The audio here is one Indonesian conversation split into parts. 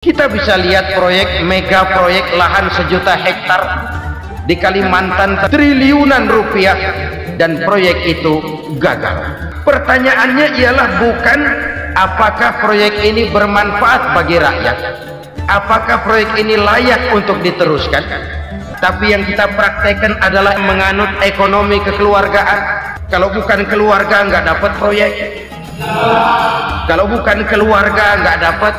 Kita bisa lihat proyek mega proyek lahan 1 juta hektar di Kalimantan, triliunan rupiah, dan proyek itu gagal. Pertanyaannya ialah bukan apakah proyek ini bermanfaat bagi rakyat, apakah proyek ini layak untuk diteruskan, tapi yang kita praktekkan adalah menganut ekonomi kekeluargaan. Kalau bukan keluarga nggak dapat proyek, kalau bukan keluarga nggak dapat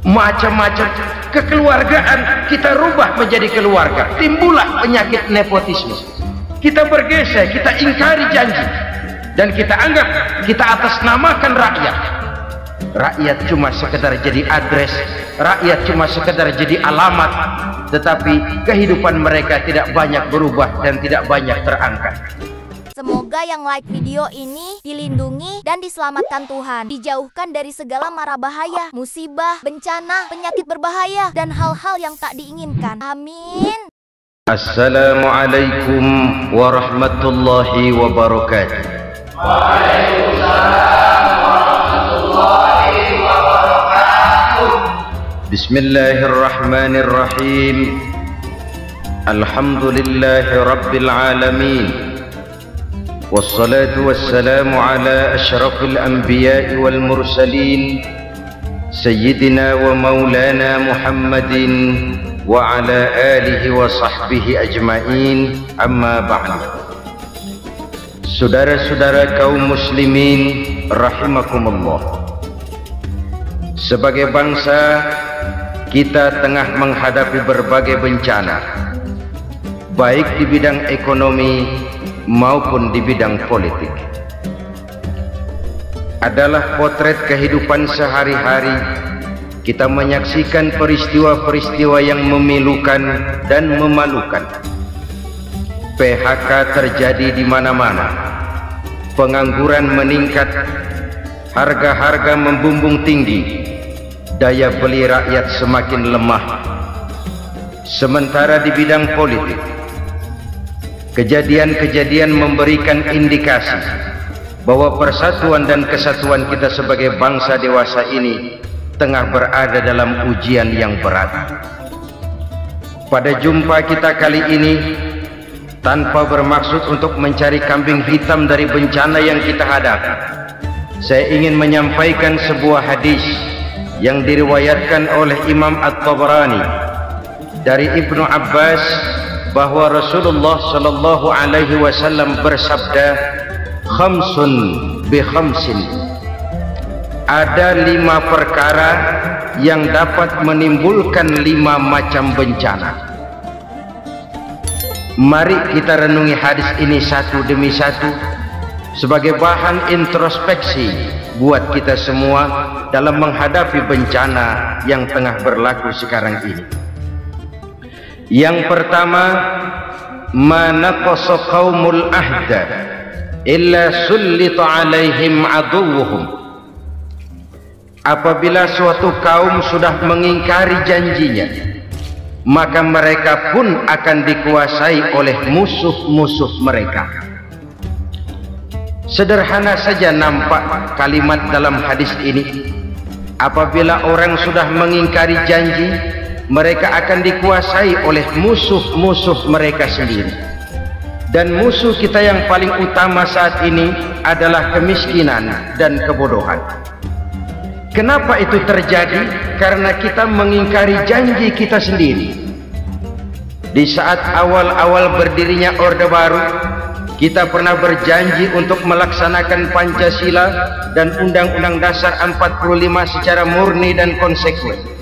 macam-macam. Kekeluargaan kita rubah menjadi keluarga, timbullah penyakit nepotisme. Kita bergeser, kita ingkari janji, dan kita anggap kita atasnamakan rakyat. Rakyat cuma sekedar jadi address, rakyat cuma sekedar jadi alamat, tetapi kehidupan mereka tidak banyak berubah dan tidak banyak terangkat. Semoga yang like video ini dilindungi dan diselamatkan Tuhan, dijauhkan dari segala mara bahaya, musibah, bencana, penyakit berbahaya, dan hal-hal yang tak diinginkan. Amin. Assalamualaikum warahmatullahi wabarakatuh. Waalaikumsalam warahmatullahi wabarakatuh. Bismillahirrahmanirrahim. Alhamdulillahi rabbil alamin. Wassalatu wassalamu ala ashrafil anbiya'i wal mursalin Sayyidina wa maulana Muhammadin wa ala alihi wa sahbihi ajma'in, amma ba'du. Saudara-saudara kaum muslimin rahimakumullah, sebagai bangsa kita tengah menghadapi berbagai bencana, baik di bidang ekonomi maupun di bidang politik. Adalah potret kehidupan sehari-hari. Kita menyaksikan peristiwa-peristiwa yang memilukan dan memalukan. PHK terjadi di mana-mana, pengangguran meningkat, harga-harga membumbung tinggi, daya beli rakyat semakin lemah. Sementara di bidang politik, kejadian-kejadian memberikan indikasi bahwa persatuan dan kesatuan kita sebagai bangsa dewasa ini tengah berada dalam ujian yang berat. Pada jumpa kita kali ini, tanpa bermaksud untuk mencari kambing hitam dari bencana yang kita hadapi, saya ingin menyampaikan sebuah hadis yang diriwayatkan oleh Imam At-Tabarani dari Ibnu Abbas, bahwa Rasulullah sallallahu alaihi wasallam bersabda, khamsun bi khamsin, ada 5 perkara yang dapat menimbulkan 5 macam bencana. Mari kita renungi hadis ini satu demi satu sebagai bahan introspeksi buat kita semua dalam menghadapi bencana yang tengah berlaku sekarang ini. Yang pertama, ma naqasa qaumul ahda illa sullita alaihim aduwwuhum. Apabila suatu kaum sudah mengingkari janjinya, maka mereka pun akan dikuasai oleh musuh-musuh mereka. Sederhana saja nampak kalimat dalam hadis ini. Apabila orang sudah mengingkari janji, mereka akan dikuasai oleh musuh-musuh mereka sendiri. Dan musuh kita yang paling utama saat ini adalah kemiskinan dan kebodohan. Kenapa itu terjadi? Karena kita mengingkari janji kita sendiri. Di saat awal-awal berdirinya Orde Baru, kita pernah berjanji untuk melaksanakan Pancasila dan Undang-Undang Dasar 45 secara murni dan konsekuen.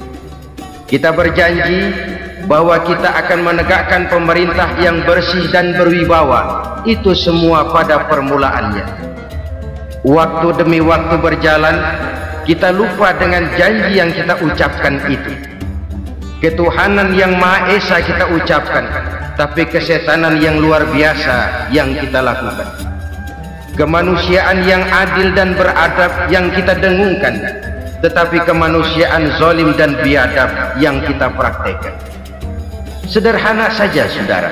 Kita berjanji bahwa kita akan menegakkan pemerintah yang bersih dan berwibawa. Itu semua pada permulaannya. Waktu demi waktu berjalan, kita lupa dengan janji yang kita ucapkan itu. Ketuhanan yang Maha Esa kita ucapkan, tapi kesetanan yang luar biasa yang kita lakukan. Kemanusiaan yang adil dan beradab yang kita dengungkan, tetapi kemanusiaan zalim dan biadab yang kita praktekkan. Sederhana saja saudara,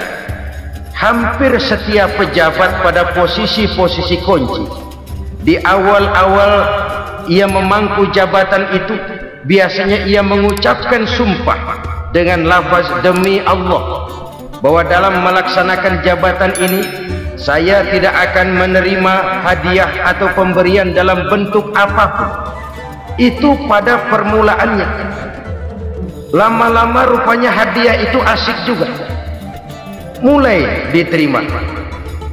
hampir setiap pejabat pada posisi-posisi kunci, di awal-awal ia memangku jabatan itu, biasanya ia mengucapkan sumpah dengan lafaz demi Allah bahwa dalam melaksanakan jabatan ini saya tidak akan menerima hadiah atau pemberian dalam bentuk apapun. Itu pada permulaannya. Lama-lama rupanya hadiah itu asik juga, mulai diterima.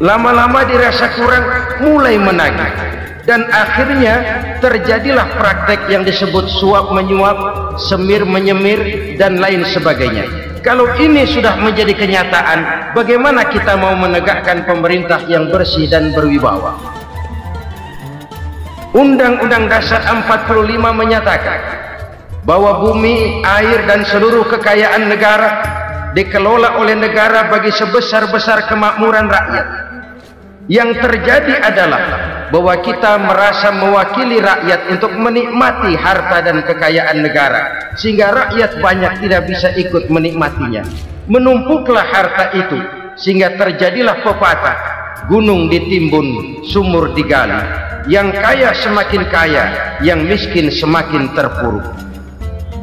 Lama-lama dirasa kurang, mulai menagih, dan akhirnya terjadilah praktek yang disebut suap menyuap, semir menyemir, dan lain sebagainya. Kalau ini sudah menjadi kenyataan, bagaimana kita mau menegakkan pemerintah yang bersih dan berwibawa? Undang-Undang Dasar 45 menyatakan bahwa bumi, air, dan seluruh kekayaan negara dikelola oleh negara bagi sebesar-besar kemakmuran rakyat. Yang terjadi adalah bahwa kita merasa mewakili rakyat untuk menikmati harta dan kekayaan negara, sehingga rakyat banyak tidak bisa ikut menikmatinya. Menumpuklah harta itu sehingga terjadilah pepatah, gunung ditimbun, sumur digali. Yang kaya semakin kaya, yang miskin semakin terpuruk.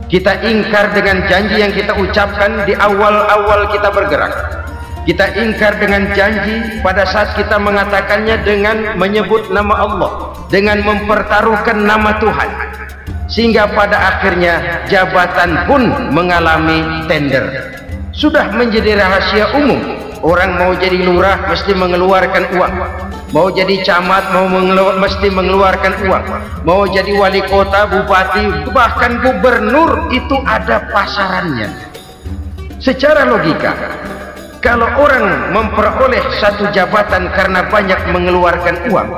Kita ingkar dengan janji yang kita ucapkan di awal-awal kita bergerak. Kita ingkar dengan janji pada saat kita mengatakannya dengan menyebut nama Allah, dengan mempertaruhkan nama Tuhan, sehingga pada akhirnya jabatan pun mengalami tender. Sudah menjadi rahasia umum, orang mau jadi lurah mesti mengeluarkan uang, mau jadi camat mesti mengeluarkan uang, mau jadi wali kota, bupati, bahkan gubernur, itu ada pasarannya. Secara logika, kalau orang memperoleh satu jabatan karena banyak mengeluarkan uang,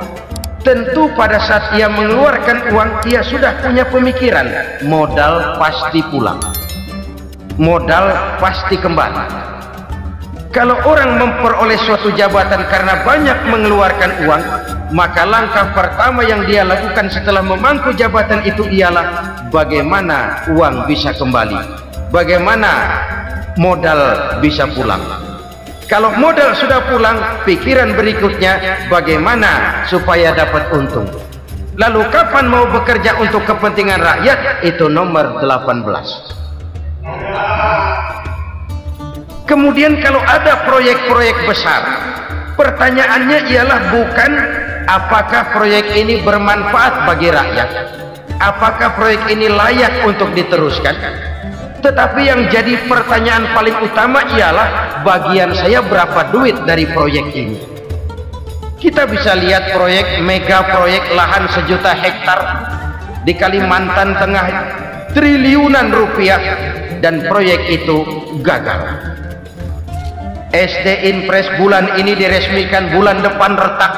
tentu pada saat ia mengeluarkan uang, ia sudah punya pemikiran, modal pasti pulang, modal pasti kembali. Kalau orang memperoleh suatu jabatan karena banyak mengeluarkan uang, maka langkah pertama yang dia lakukan setelah memangku jabatan itu ialah bagaimana uang bisa kembali, bagaimana modal bisa pulang. Kalau modal sudah pulang, pikiran berikutnya bagaimana supaya dapat untung. Lalu kapan mau bekerja untuk kepentingan rakyat? Itu nomor 18. Kemudian kalau ada proyek-proyek besar, pertanyaannya ialah bukan apakah proyek ini bermanfaat bagi rakyat, apakah proyek ini layak untuk diteruskan, tetapi yang jadi pertanyaan paling utama ialah bagian saya berapa duit dari proyek ini. Kita bisa lihat proyek, mega proyek lahan 1 juta hektar di Kalimantan Tengah, triliunan rupiah, dan proyek itu gagal. SD Impres bulan ini diresmikan, bulan depan retak.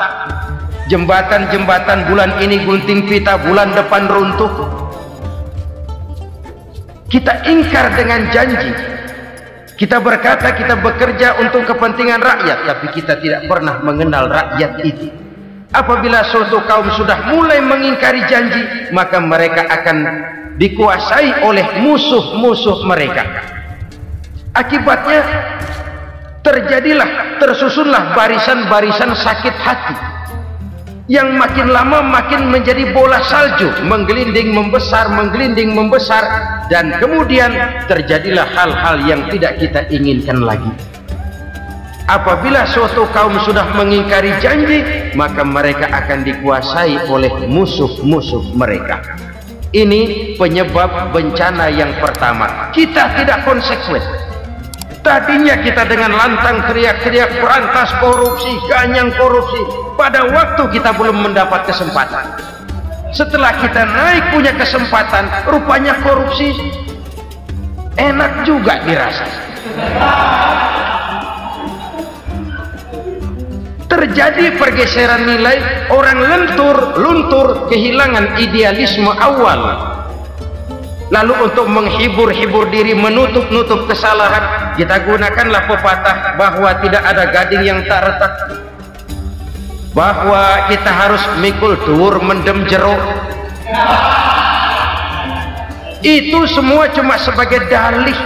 Jembatan-jembatan bulan ini gunting pita, bulan depan runtuh. Kita ingkar dengan janji. Kita berkata kita bekerja untuk kepentingan rakyat, tapi kita tidak pernah mengenal rakyat itu. Apabila suatu kaum sudah mulai mengingkari janji, maka mereka akan dikuasai oleh musuh-musuh mereka. Akibatnya tersusunlah barisan-barisan sakit hati yang makin lama makin menjadi bola salju, menggelinding membesar, dan kemudian terjadilah hal-hal yang tidak kita inginkan lagi. Apabila suatu kaum sudah mengingkari janji, maka mereka akan dikuasai oleh musuh-musuh mereka. Ini penyebab bencana yang pertama. Kita tidak konsekuen. Tadinya kita dengan lantang teriak-teriak berantas korupsi, ganyang korupsi. Pada waktu kita belum mendapat kesempatan. Setelah kita naik punya kesempatan, rupanya korupsi enak juga dirasa. Terjadi pergeseran nilai, orang luntur, kehilangan idealisme awal. Lalu untuk menghibur diri, menutup kesalahan, kita gunakanlah pepatah bahwa tidak ada gading yang tak retak, bahwa kita harus mikul dur mendem jeruk. Itu semua cuma sebagai dalih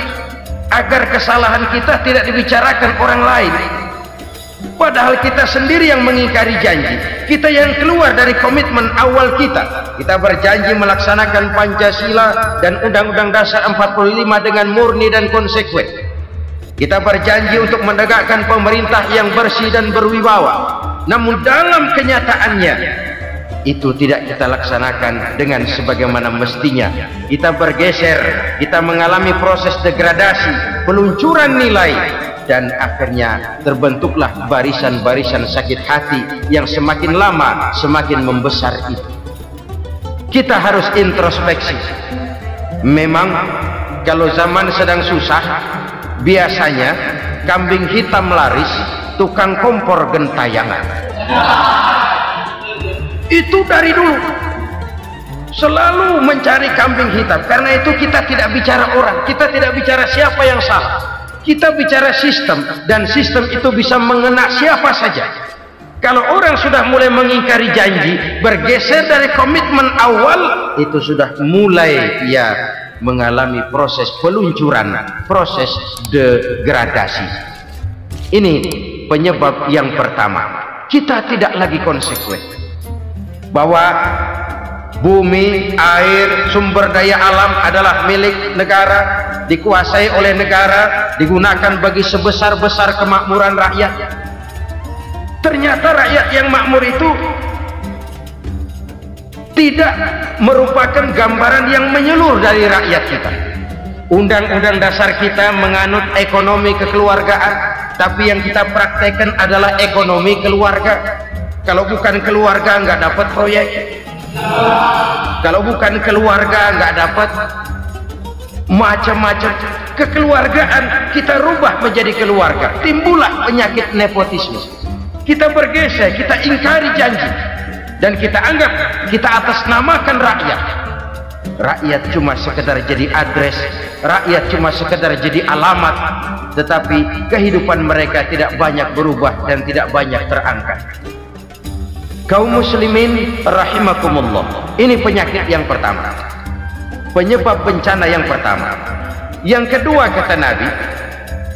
agar kesalahan kita tidak dibicarakan orang lain. Padahal kita sendiri yang mengingkari janji. Kita yang keluar dari komitmen awal kita. Kita berjanji melaksanakan Pancasila dan Undang-Undang Dasar 45 dengan murni dan konsekuen. Kita berjanji untuk menegakkan pemerintah yang bersih dan berwibawa. Namun dalam kenyataannya itu tidak kita laksanakan dengan sebagaimana mestinya. Kita bergeser, kita mengalami proses degradasi, peluncuran nilai, dan akhirnya terbentuklah barisan-barisan sakit hati yang semakin lama semakin membesar itu. Kita harus introspeksi. Memang kalau zaman sedang susah, biasanya kambing hitam laris, tukang kompor gentayangan. Itu dari dulu selalu mencari kambing hitam. Karena itu kita tidak bicara orang, kita tidak bicara siapa yang salah, kita bicara sistem, dan sistem itu bisa mengena siapa saja. Kalau orang sudah mulai mengingkari janji, bergeser dari komitmen awal, itu sudah mulai ya mengalami proses peluncuran, proses degradasi. Ini penyebab yang pertama. Kita tidak lagi konsekuen bahwa bumi, air, sumber daya alam adalah milik negara, dikuasai oleh negara, digunakan bagi sebesar-besar kemakmuran rakyat. Ternyata rakyat yang makmur itu tidak merupakan gambaran yang menyeluruh dari rakyat kita. Undang-undang dasar kita menganut ekonomi kekeluargaan, tapi yang kita praktekkan adalah ekonomi keluarga. Kalau bukan keluarga nggak dapat proyek, kalau bukan keluarga nggak dapat macam-macam. Kekeluargaan kita rubah menjadi keluarga, timbullah penyakit nepotisme. Kita bergeser, kita ingkari janji, dan kita anggap kita atasnamakan rakyat. Rakyat cuma sekedar jadi adres, rakyat cuma sekedar jadi alamat, tetapi kehidupan mereka tidak banyak berubah dan tidak banyak terangkat. Kaum muslimin rahimakumullah, ini penyakit yang pertama, penyebab bencana yang pertama. Yang kedua, kata Nabi,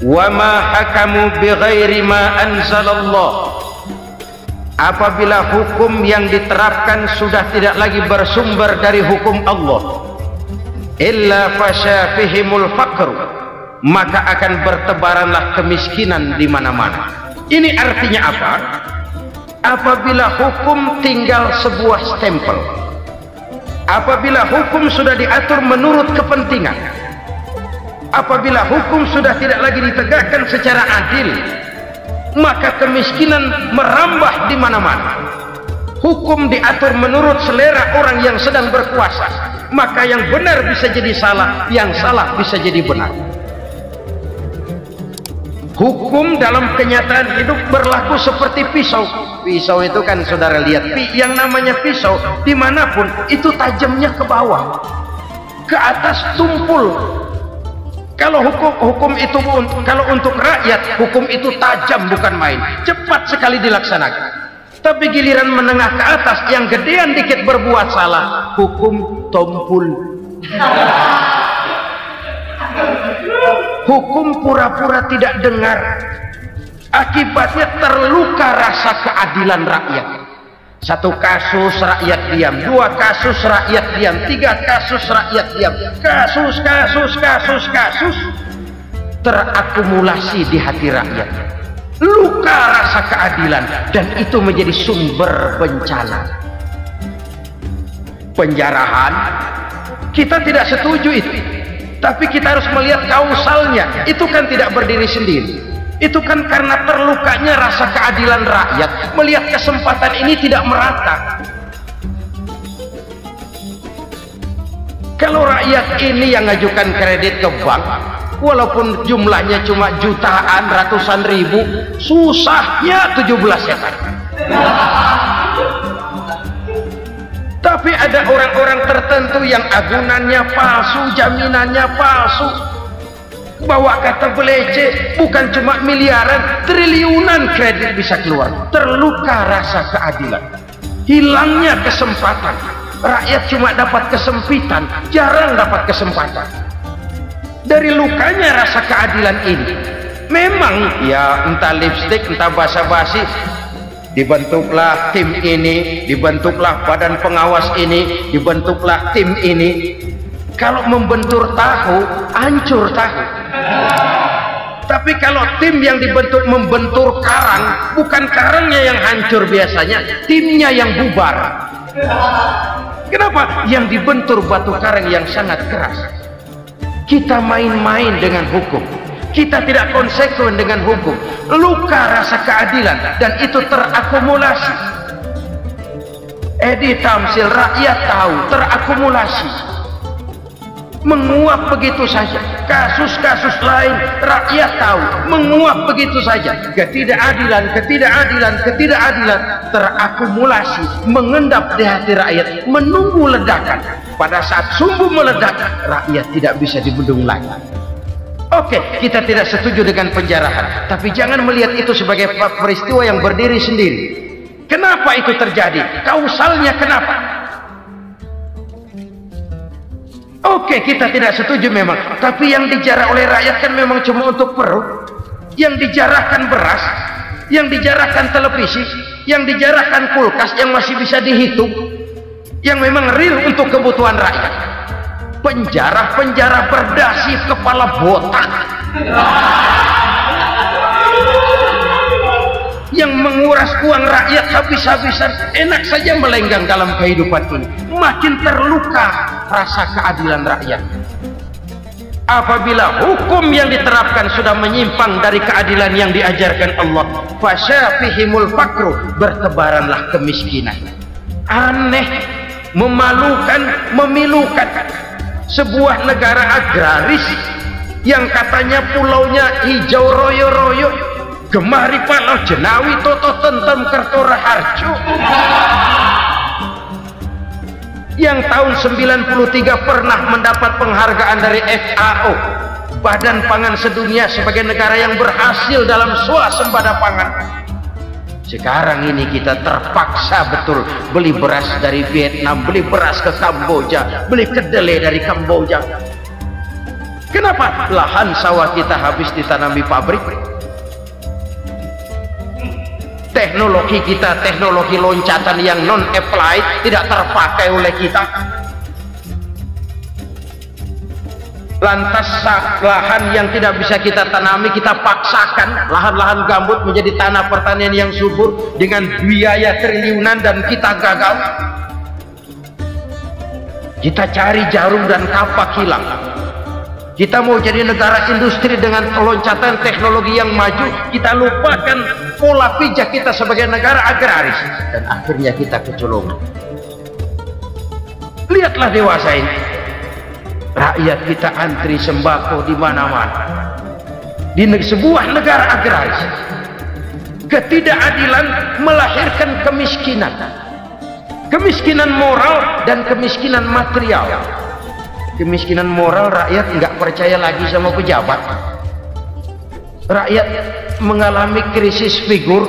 wa ma hakamu bighairi ma anzalallah. Apabila hukum yang diterapkan sudah tidak lagi bersumber dari hukum Allah, illa fasya fihimul faqr, maka akan bertebaranlah kemiskinan di mana-mana. Ini artinya apa? Apabila hukum tinggal sebuah stempel, apabila hukum sudah diatur menurut kepentingan, apabila hukum sudah tidak lagi ditegakkan secara adil, maka kemiskinan merambah di mana-mana. Hukum diatur menurut selera orang yang sedang berkuasa, maka yang benar bisa jadi salah, yang salah bisa jadi benar. Hukum dalam kenyataan hidup berlaku seperti pisau. Pisau itu kan saudara lihat, yang namanya pisau dimanapun itu tajamnya ke bawah, ke atas tumpul. Kalau hukum itu, kalau untuk rakyat, hukum itu tajam bukan main, cepat sekali dilaksanakan. Tapi giliran menengah ke atas, yang gedean dikit berbuat salah, hukum tumpul. Hukum pura-pura tidak dengar, akibatnya terluka rasa keadilan rakyat. Satu kasus rakyat diam, dua kasus rakyat diam, tiga kasus rakyat diam, kasus terakumulasi di hati rakyat, luka rasa keadilan, dan itu menjadi sumber bencana. Penjarahan kita tidak setuju itu, tapi kita harus melihat kausalnya. Itu kan tidak berdiri sendiri, itu kan karena terlukanya rasa keadilan rakyat melihat kesempatan ini tidak merata. Kalau rakyat ini yang ngajukan kredit ke bank, walaupun jumlahnya cuma jutaan, ratusan ribu, susahnya 17 setan. Tapi ada orang-orang tertentu yang agunannya palsu, jaminannya palsu, bawa kata belece, bukan cuma miliaran, triliunan kredit bisa keluar. Terluka rasa keadilan, hilangnya kesempatan. Rakyat cuma dapat kesempitan, jarang dapat kesempatan. Dari lukanya rasa keadilan ini, Memang ya, entah lipstick, entah basa-basi, dibentuklah tim ini, dibentuklah badan pengawas ini, dibentuklah tim ini. Kalau membentur tahu, hancur tahu. Tapi kalau tim yang dibentuk membentur karang, bukan karangnya yang hancur biasanya, timnya yang bubar. Kenapa? Yang dibentur batu karang yang sangat keras. Kita main-main dengan hukum, kita tidak konsekuen dengan hukum, luka rasa keadilan, dan itu terakumulasi. Edi Tamsil, rakyat tahu, terakumulasi, menguap begitu saja. Kasus-kasus lain rakyat tahu, menguap begitu saja. Ketidakadilan terakumulasi, mengendap di hati rakyat, menunggu ledakan. Pada saat sumbu meledak, rakyat tidak bisa dibendung lagi. Oke, kita tidak setuju dengan penjarahan, tapi jangan melihat itu sebagai peristiwa yang berdiri sendiri. Kenapa itu terjadi? Kausalnya kenapa? Oke, kita tidak setuju memang, tapi yang dijarah oleh rakyat kan memang cuma untuk perut. Yang dijarahkan beras, yang dijarahkan televisi, yang dijarahkan kulkas yang masih bisa dihitung, yang memang real untuk kebutuhan rakyat. Penjara-penjara berdasi kepala botak yang menguras uang rakyat habis-habisan, enak saja melenggang dalam kehidupan ini. Makin terluka rasa keadilan rakyat. Apabila hukum yang diterapkan sudah menyimpang dari keadilan yang diajarkan Allah, fasyafihimul fakru, bertebaranlah kemiskinan. Aneh, memalukan, memilukan. Sebuah negara agraris yang katanya pulaunya hijau royo-royo, gemari palau jenawi toto tentem kertora harjo, yang tahun 93 pernah mendapat penghargaan dari FAO, Badan Pangan Sedunia, sebagai negara yang berhasil dalam swasembada pangan. Sekarang ini kita terpaksa betul beli beras dari Vietnam, beli beras ke Kamboja, beli kedelai dari Kamboja. Kenapa? Lahan sawah kita habis ditanami pabrik. Teknologi kita, teknologi loncatan yang non-applied, tidak terpakai oleh kita. Lantas lahan yang tidak bisa kita tanami, kita paksakan lahan-lahan gambut menjadi tanah pertanian yang subur dengan biaya triliunan, dan kita gagal. Kita cari jarum dan kapak hilang. Kita mau jadi negara industri dengan loncatan teknologi yang maju, kita lupakan pola pijak kita sebagai negara agraris, dan akhirnya kita kecolongan. Lihatlah dewasa ini, rakyat kita antri sembako di mana-mana. Di sebuah negara agraris, ketidakadilan melahirkan kemiskinan, kemiskinan moral dan kemiskinan material. Kemiskinan moral, rakyat nggak percaya lagi sama pejabat. Rakyat mengalami krisis figur.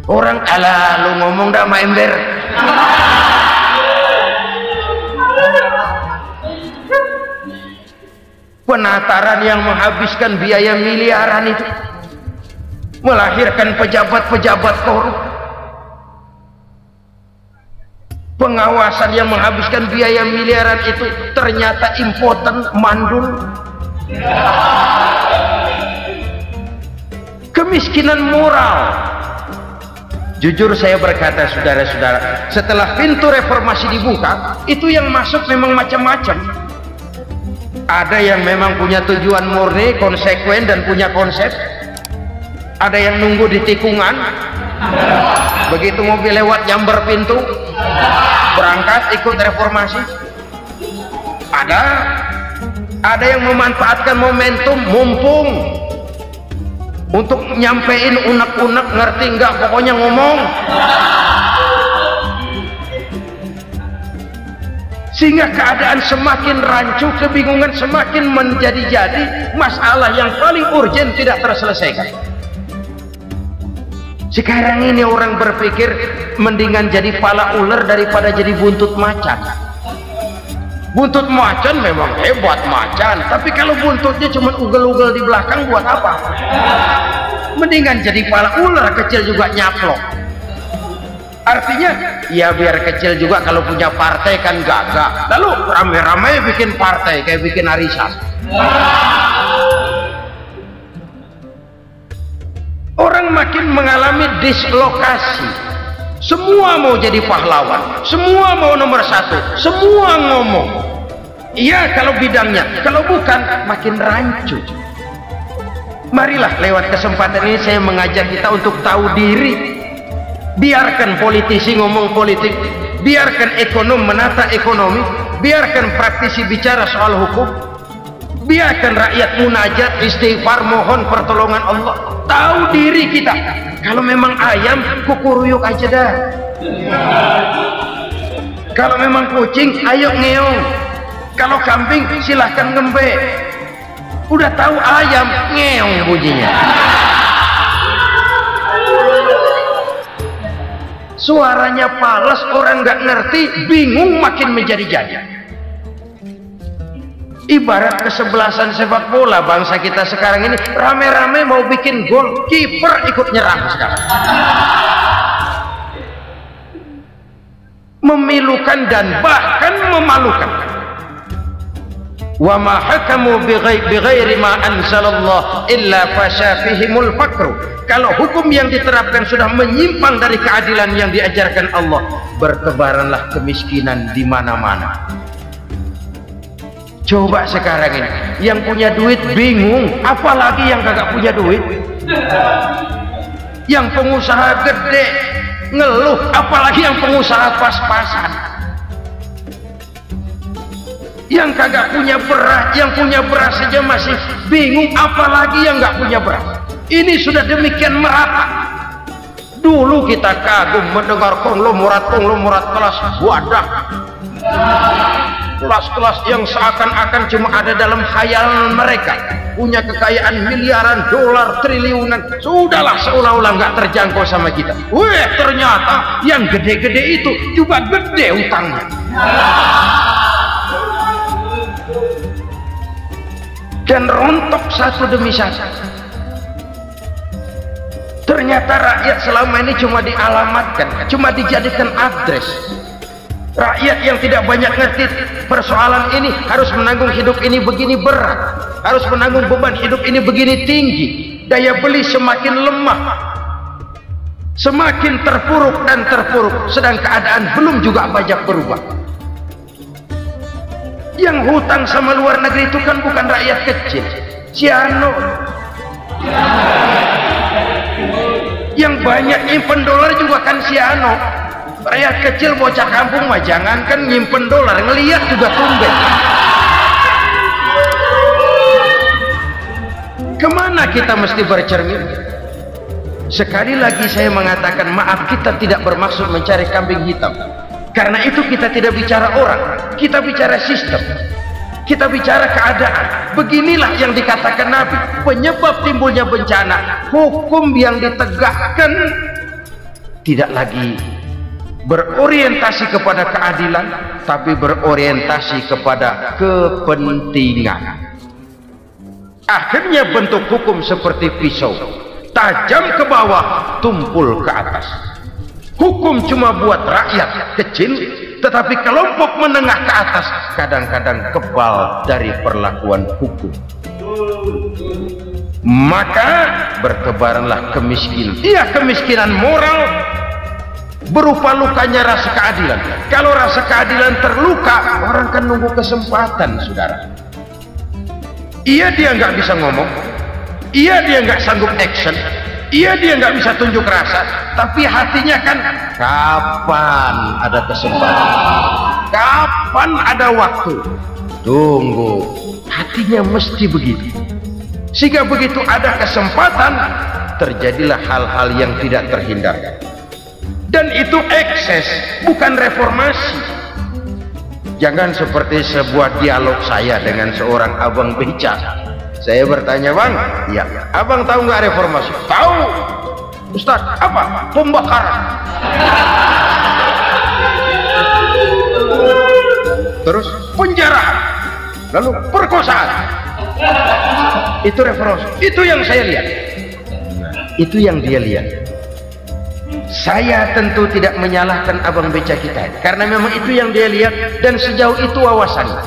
Orang, ala lu ngomong dah sama ember. Penataran yang menghabiskan biaya miliaran itu melahirkan pejabat-pejabat korup. Pengawasan yang menghabiskan biaya miliaran itu ternyata impoten, mandul. Kemiskinan moral. Jujur saya berkata, saudara-saudara, setelah pintu reformasi dibuka, itu yang masuk memang macam-macam. Ada yang memang punya tujuan murni, konsekuen, dan punya konsep. Ada yang nunggu di tikungan, begitu mobil lewat nyamber pintu, berangkat ikut reformasi. Ada yang memanfaatkan momentum, mumpung, untuk nyampein unek-unek, ngerti nggak, pokoknya ngomong, sehingga keadaan semakin rancu, kebingungan semakin menjadi-jadi, masalah yang paling urgen tidak terselesaikan. Sekarang ini orang berpikir mendingan jadi pala ular daripada jadi buntut macan. Buntut macan memang hebat macan, tapi kalau buntutnya cuma ugel-ugel di belakang buat apa? Mendingan jadi kepala ular kecil juga nyaplok. Artinya ya biar kecil juga kalau punya partai kan gagah. Lalu rame-rame bikin partai kayak bikin arisan. Orang makin mengalami dislokasi. Semua mau jadi pahlawan, semua mau nomor satu, semua ngomong. Iya kalau bidangnya, kalau bukan makin rancu. Marilah lewat kesempatan ini saya mengajak kita untuk tahu diri. Biarkan politisi ngomong politik, biarkan ekonom menata ekonomi, biarkan praktisi bicara soal hukum, biarkan rakyat munajat, istighfar, mohon pertolongan Allah. Tahu diri kita. Kalau memang ayam, kukuruyuk aja dah. Kalau memang kucing, ayo ngeong. Kalau kambing, silahkan ngembe. Udah tahu ayam, ngeong bunyinya. Suaranya palas, orang nggak ngerti, bingung makin menjadi-jadi. Ibarat kesebelasan sepak bola bangsa kita sekarang ini, rame-rame mau bikin gol, kiper ikut nyerang sekarang. Memilukan dan bahkan memalukan. Wa ma hakamu bighairi ma anzalallah illa fasyafihimul fakru. Kalau hukum yang diterapkan sudah menyimpang dari keadilan yang diajarkan Allah, bertebaranlah kemiskinan di mana-mana. Coba sekarang ini, yang punya duit bingung, apalagi yang kagak punya duit. Yang pengusaha gede ngeluh, apalagi yang pengusaha pas-pasan. Yang kagak punya beras, yang punya beras saja masih bingung, apalagi yang nggak punya beras. Ini sudah demikian merata. Dulu kita kagum mendengar konglomerat kelas, wadah. Kelas-kelas yang seakan-akan cuma ada dalam khayalan mereka, punya kekayaan miliaran dolar, triliunan, sudahlah seolah-olah nggak terjangkau sama kita. Weh, ternyata yang gede-gede itu juga gede utangnya. Dan rontok satu demi satu. Ternyata rakyat selama ini cuma dialamatkan, cuma dijadikan address. Rakyat yang tidak banyak ngerti persoalan ini harus menanggung hidup ini begini berat, harus menanggung beban hidup ini begini tinggi, daya beli semakin lemah, semakin terpuruk dan terpuruk, sedang keadaan belum juga banyak berubah. Yang hutang sama luar negeri itu kan bukan rakyat kecil, Ciano. Yang banyak nyimpen dolar juga kan Ciano. Rakyat kecil bocah kampung mah jangankan nyimpen dolar, ngelihat juga tumben. Kemana kita mesti bercermin? Sekali lagi saya mengatakan maaf, kita tidak bermaksud mencari kambing hitam. Karena itu kita tidak bicara orang, kita bicara sistem, kita bicara keadaan. Beginilah yang dikatakan Nabi, penyebab timbulnya bencana, hukum yang ditegakkan tidak lagi berorientasi kepada keadilan, tapi berorientasi kepada kepentingan. Akhirnya bentuk hukum seperti pisau, tajam ke bawah, tumpul ke atas. Hukum cuma buat rakyat kecil, tetapi kelompok menengah ke atas kadang-kadang kebal dari perlakuan hukum. Maka bertebaranlah kemiskinan. Iya, kemiskinan moral berupa lukanya rasa keadilan. Kalau rasa keadilan terluka, orang kan nunggu kesempatan, saudara. Iya, dia nggak bisa ngomong, iya dia nggak sanggup action, iya dia nggak bisa tunjuk rasa, tapi hatinya kan kapan ada kesempatan, kapan ada waktu, tunggu. Hatinya mesti begitu, sehingga begitu ada kesempatan terjadilah hal-hal yang tidak terhindarkan. Dan itu ekses, bukan reformasi. Jangan seperti sebuah dialog saya dengan seorang abang beca. Saya bertanya, bang, ya, abang tahu nggak reformasi? Tahu, Ustaz. Apa? Pembakaran. terus penjarahan, lalu perkosaan. Itu referensi, itu yang saya lihat. Itu yang dia lihat. Saya tentu tidak menyalahkan abang beca kita, karena memang itu yang dia lihat dan sejauh itu wawasannya.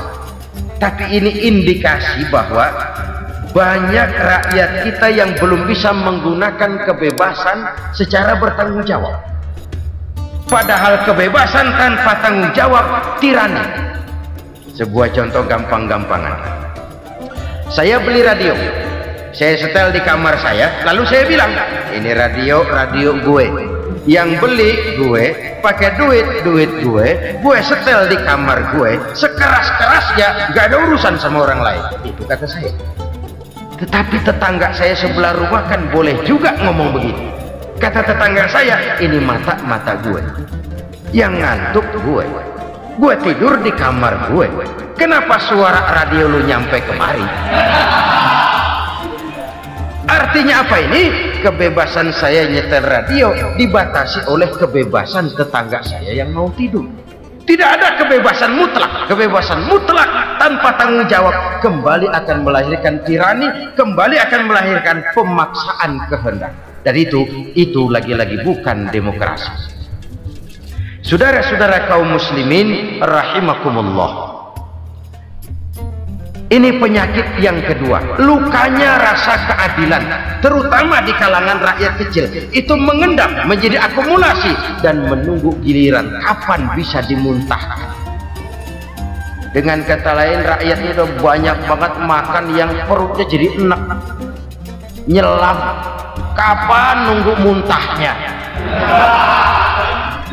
Tapi ini indikasi bahwa banyak rakyat kita yang belum bisa menggunakan kebebasan secara bertanggung jawab. Padahal kebebasan tanpa tanggung jawab tirani. Sebuah contoh gampang-gampangan. Saya beli radio, saya setel di kamar saya, lalu saya bilang, ini radio gue. Yang beli gue, pakai duit gue setel di kamar gue, sekeras-kerasnya, gak ada urusan sama orang lain. Itu kata saya. Tetapi tetangga saya sebelah rumah kan boleh juga ngomong begitu. Kata tetangga saya, ini mata gue, yang ngantuk gue tidur di kamar gue, kenapa suara radio lu nyampe kemari? Artinya apa ini? Kebebasan saya nyetel radio dibatasi oleh kebebasan tetangga saya yang mau tidur. Tidak ada kebebasan mutlak. Kebebasan mutlak tanpa tanggung jawab kembali akan melahirkan tirani, kembali akan melahirkan pemaksaan kehendak. Dan itu lagi-lagi bukan demokrasi. Saudara-saudara kaum muslimin rahimakumullah. Ini penyakit yang kedua, lukanya rasa keadilan, terutama di kalangan rakyat kecil. Itu mengendap menjadi akumulasi dan menunggu giliran kapan bisa dimuntahkan. Dengan kata lain, rakyatnya udah banyak banget makan yang perutnya jadi enak, nyelam. Kapan nunggu muntahnya?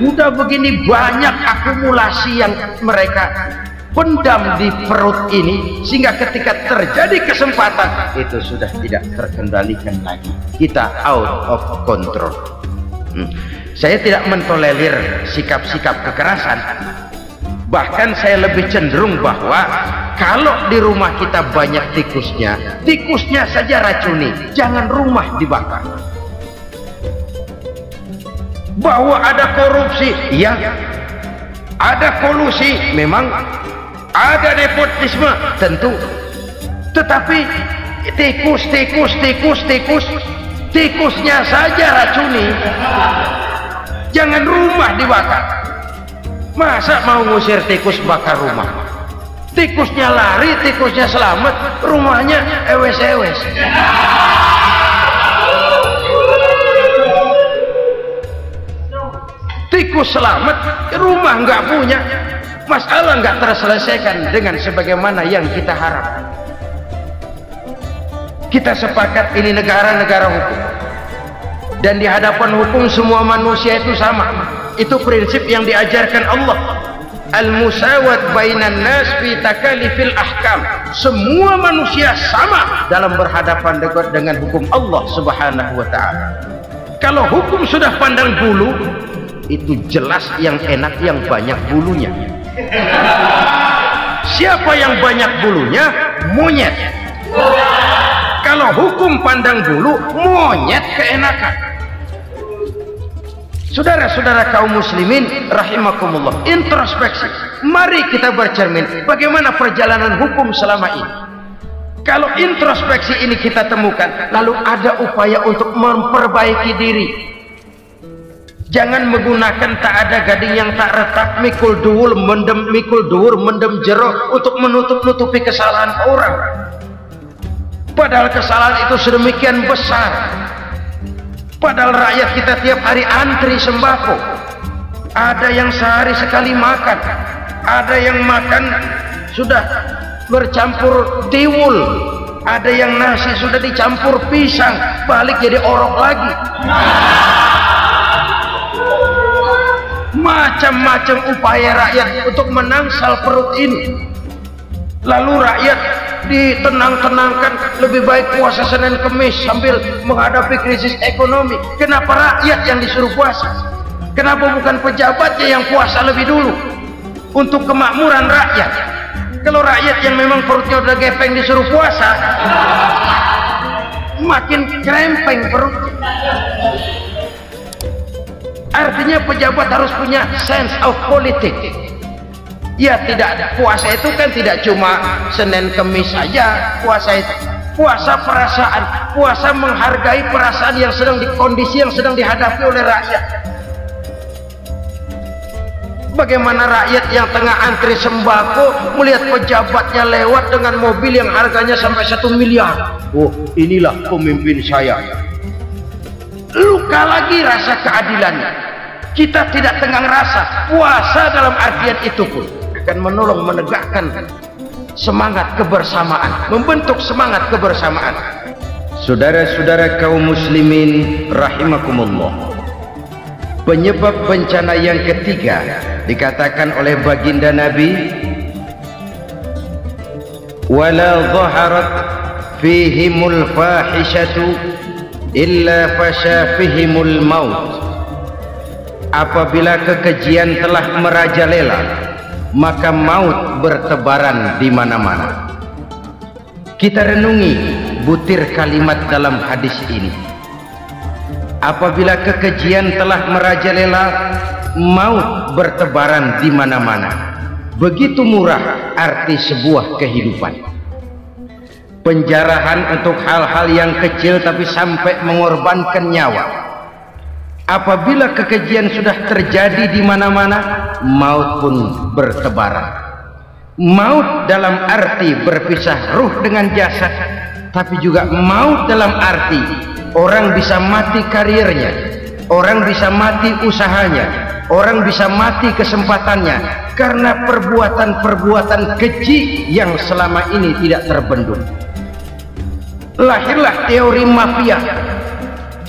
Udah begini banyak akumulasi yang mereka pendam di perut ini, sehingga ketika terjadi kesempatan itu sudah tidak terkendalikan lagi. Kita out of control. Saya tidak mentolerir sikap-sikap kekerasan. Bahkan saya lebih cenderung bahwa kalau di rumah kita banyak tikusnya saja racuni, jangan rumah dibakar. Bahwa ada korupsi, ya, ada kolusi, memang ada nepotisme, tentu. Tetapi tikusnya saja racuni, jangan rumah dibakar. Masa mau ngusir tikus bakar rumah? Tikusnya lari, tikusnya selamat, rumahnya ewes-ewes. Tikus selamat, rumah nggak punya, masalah nggak terselesaikan dengan sebagaimana yang kita harapkan. Kita sepakat ini negara hukum, dan di hadapan hukum semua manusia itu sama. Itu prinsip yang diajarkan Allah. Al-musawat bainan nas fi takalifil ahkam. Semua manusia sama dalam berhadapan dengan hukum Allah Subhanahu wa ta'ala. Kalau hukum sudah pandang bulu, itu jelas yang enak yang banyak bulunya. Siapa yang banyak bulunya? Monyet. Kalau hukum pandang bulu, monyet keenakan. Saudara-saudara kaum muslimin rahimakumullah, introspeksi. Mari kita bercermin bagaimana perjalanan hukum selama ini. Kalau introspeksi ini kita temukan, lalu ada upaya untuk memperbaiki diri. Jangan menggunakan tak ada gading yang tak retak, mikul duwur mendem jero untuk menutupi kesalahan orang. Padahal kesalahan itu sedemikian besar. Padahal rakyat kita tiap hari antri sembako. Ada yang sehari sekali makan, ada yang makan sudah bercampur tiwul, ada yang nasi sudah dicampur pisang, balik jadi orok lagi. Macam-macam upaya rakyat untuk menangsal perut ini. Lalu rakyat ditenang-tenangkan, lebih baik puasa Senin Kemis sambil menghadapi krisis ekonomi. Kenapa rakyat yang disuruh puasa? Kenapa bukan pejabatnya yang puasa lebih dulu untuk kemakmuran rakyat? Kalau rakyat yang memang perutnya udah gepeng disuruh puasa, makin krempeng perut. Artinya pejabat harus punya sense of politics. Ya tidak, puasa itu kan tidak cuma Senin Kemis saja. Puasa itu puasa perasaan, puasa menghargai perasaan yang sedang kondisi yang sedang dihadapi oleh rakyat. Bagaimana rakyat yang tengah antri sembako melihat pejabatnya lewat dengan mobil yang harganya sampai 1 miliar. Oh, inilah pemimpin saya. Luka lagi rasa keadilannya. Kita tidak tenggang rasa. Puasa dalam artian itu pun akan menolong menegakkan semangat kebersamaan, membentuk semangat kebersamaan. Saudara-saudara kaum muslimin rahimakumullah, penyebab bencana yang ketiga dikatakan oleh baginda Nabi, wala dhaharat fihimul fahishatu illa fasha fihimul maut. Apabila kekejian telah merajalela, maka maut bertebaran di mana-mana. Kita renungi butir kalimat dalam hadis ini. Apabila kekejian telah merajalela, maut bertebaran di mana-mana. Begitu murah arti sebuah kehidupan. Penjarahan untuk hal-hal yang kecil tapi sampai mengorbankan nyawa. Apabila kekejian sudah terjadi di mana-mana, maut pun bertebaran. Maut dalam arti berpisah ruh dengan jasad, tapi juga maut dalam arti orang bisa mati karirnya, orang bisa mati usahanya, orang bisa mati kesempatannya karena perbuatan-perbuatan keji yang selama ini tidak terbendung. Lahirlah teori mafia.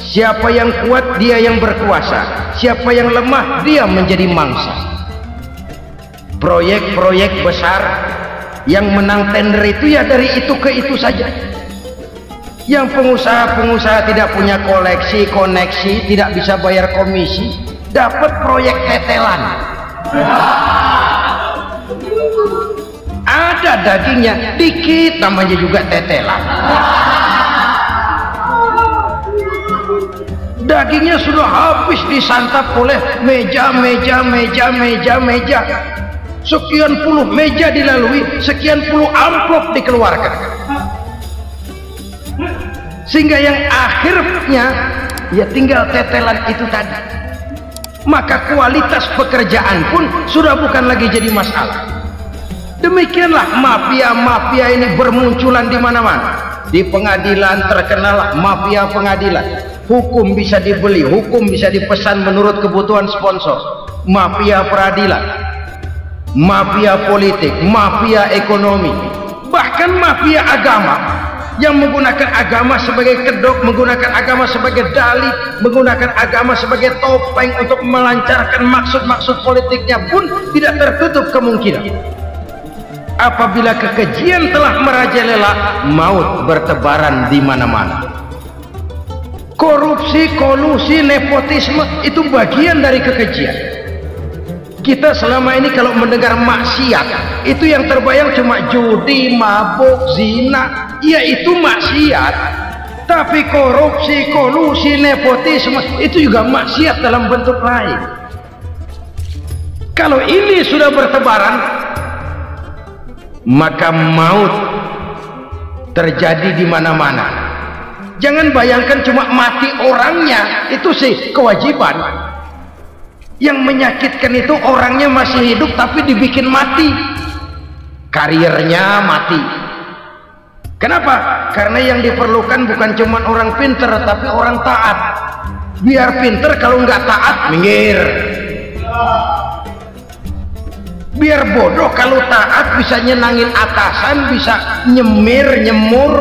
Siapa yang kuat dia yang berkuasa, siapa yang lemah dia menjadi mangsa. Proyek-proyek besar yang menang tender itu ya dari itu ke itu saja. Yang pengusaha-pengusaha tidak punya koneksi, tidak bisa bayar komisi, dapat proyek tetelan. Ada dagingnya dikit, namanya juga tetelan. Dagingnya sudah habis disantap oleh meja. Sekian puluh meja dilalui, sekian puluh amplop dikeluarkan. Sehingga yang akhirnya ya tinggal tetelan itu tadi. Maka kualitas pekerjaan pun sudah bukan lagi jadi masalah. Demikianlah mafia-mafia ini bermunculan di mana-mana. Di pengadilan terkenal mafia pengadilan. Hukum bisa dibeli, hukum bisa dipesan menurut kebutuhan sponsor. Mafia peradilan, mafia politik, mafia ekonomi, bahkan mafia agama yang menggunakan agama sebagai kedok, menggunakan agama sebagai dalih, menggunakan agama sebagai topeng untuk melancarkan maksud-maksud politiknya pun tidak tertutup kemungkinan. Apabila kekejian telah merajalela, maut bertebaran di mana-mana. Korupsi, kolusi, nepotisme itu bagian dari kekejian. Kita selama ini kalau mendengar maksiat, itu yang terbayang cuma judi, mabuk, zina. Ya itu maksiat. Tapi korupsi, kolusi, nepotisme itu juga maksiat dalam bentuk lain. Kalau ini sudah bertebaran, maka maut terjadi di mana-mana. Jangan bayangkan cuma mati orangnya, itu sih kewajiban. Yang menyakitkan itu orangnya masih hidup tapi dibikin mati, karirnya mati. Kenapa? Karena yang diperlukan bukan cuma orang pinter tapi orang taat. Biar pinter, kalau nggak taat minggir. Biar bodoh, kalau taat bisa nyenangin atasan, bisa nyemur.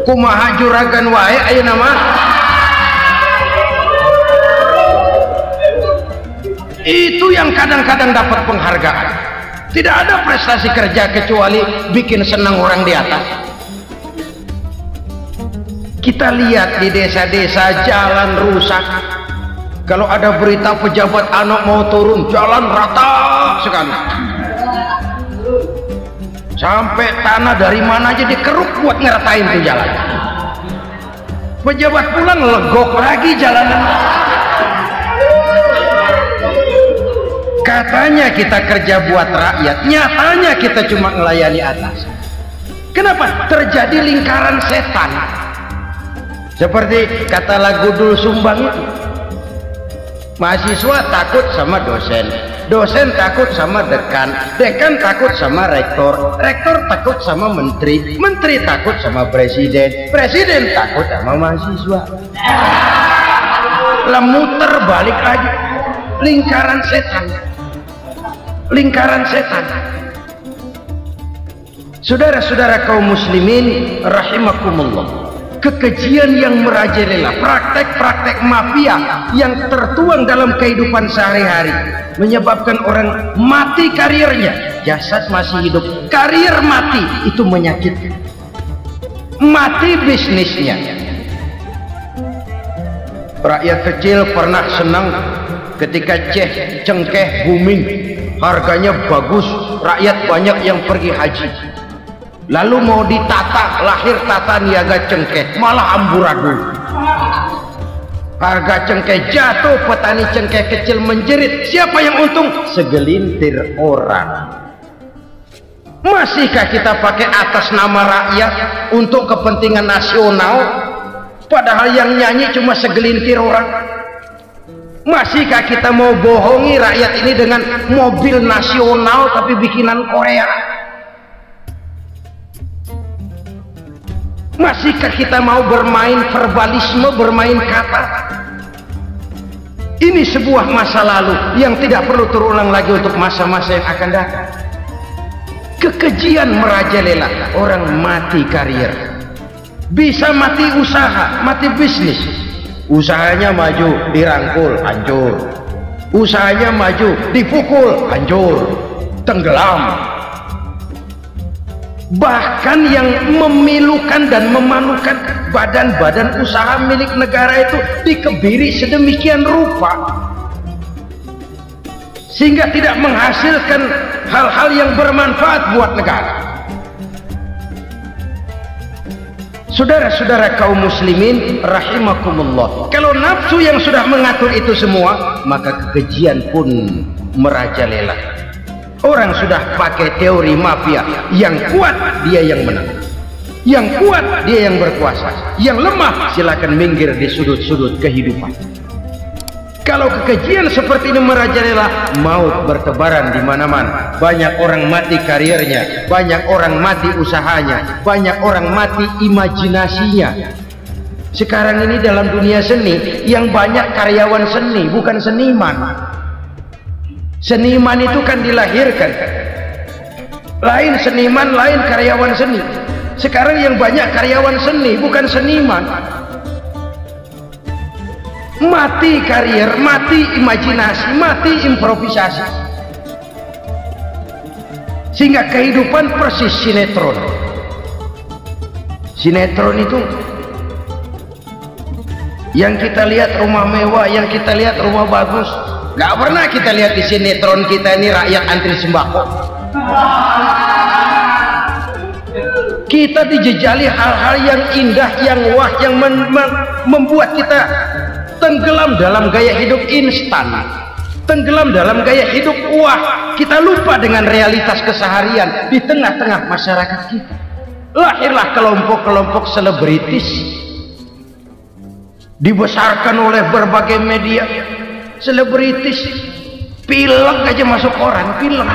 Kumaha juragan wae ayo nama. Itu yang kadang-kadang dapat penghargaan. Tidak ada prestasi kerja kecuali bikin senang orang di atas. Kita lihat di desa-desa jalan rusak. Kalau ada berita pejabat anak mau turun, jalan rata sekali. Sampai tanah dari mana aja dikeruk buat ngeratain tuh jalan. Pejabat pulang legok lagi jalanan. Katanya kita kerja buat rakyat, nyatanya kita cuma melayani atas. Kenapa? Terjadi lingkaran setan. Seperti kata lagu Dul Sumbang itu, mahasiswa takut sama dosen, dosen takut sama dekan, dekan takut sama rektor, rektor takut sama menteri, menteri takut sama presiden, presiden takut sama mahasiswa. Lah muter balik lagi, lingkaran setan, lingkaran setan. Saudara-saudara kaum muslimin rahimakumullah, kekejian yang merajalela, praktek-praktek mafia yang tertuang dalam kehidupan sehari-hari menyebabkan orang mati karirnya, jasad masih hidup, karir mati, itu menyakitkan. Mati bisnisnya. Rakyat kecil pernah senang ketika cengkeh booming, harganya bagus, rakyat banyak yang pergi haji. Lalu mau ditata, lahir tata niaga cengkeh, malah amburadul. Harga cengkeh jatuh, petani cengkeh kecil menjerit. Siapa yang untung? Segelintir orang. Masihkah kita pakai atas nama rakyat untuk kepentingan nasional, padahal yang nyanyi cuma segelintir orang? Masihkah kita mau bohongi rakyat ini dengan mobil nasional tapi bikinan Korea? Masihkah kita mau bermain verbalisme, bermain kata? Ini sebuah masa lalu yang tidak perlu terulang lagi untuk masa-masa yang akan datang. Kekejian merajalela, orang mati karir, bisa mati usaha, mati bisnis. Usahanya maju, dirangkul, hancur. Usahanya maju, dipukul, hancur, tenggelam. Bahkan yang memilukan dan memalukan badan-badan usaha milik negara itu dikebiri sedemikian rupa sehingga tidak menghasilkan hal-hal yang bermanfaat buat negara. Saudara-saudara kaum muslimin rahimakumullah, kalau nafsu yang sudah mengatur itu semua, maka kekejian pun merajalela. Orang sudah pakai teori mafia, yang kuat dia yang menang, yang kuat dia yang berkuasa, yang lemah silakan minggir di sudut-sudut kehidupan. Kalau kekejian seperti ini merajalela, maut bertebaran di mana-mana. Banyak orang mati karirnya, banyak orang mati usahanya, banyak orang mati imajinasinya. Sekarang ini dalam dunia seni yang banyak karyawan seni, bukan seniman. Seniman itu kan dilahirkan, lain seniman, lain karyawan seni. Sekarang yang banyak karyawan seni, bukan seniman. Mati karir, mati imajinasi, mati improvisasi, sehingga kehidupan persis sinetron. Sinetron itu yang kita lihat rumah mewah, yang kita lihat rumah bagus. Gak pernah kita lihat di sinetron kita ini rakyat antri sembako. Kita dijejali hal-hal yang indah, yang wah, yang membuat kita tenggelam dalam gaya hidup instan, tenggelam dalam gaya hidup wah. Kita lupa dengan realitas keseharian di tengah-tengah masyarakat kita. Lahirlah kelompok-kelompok selebritis, dibesarkan oleh berbagai media. Selebritis, pilek aja masuk koran, pilek.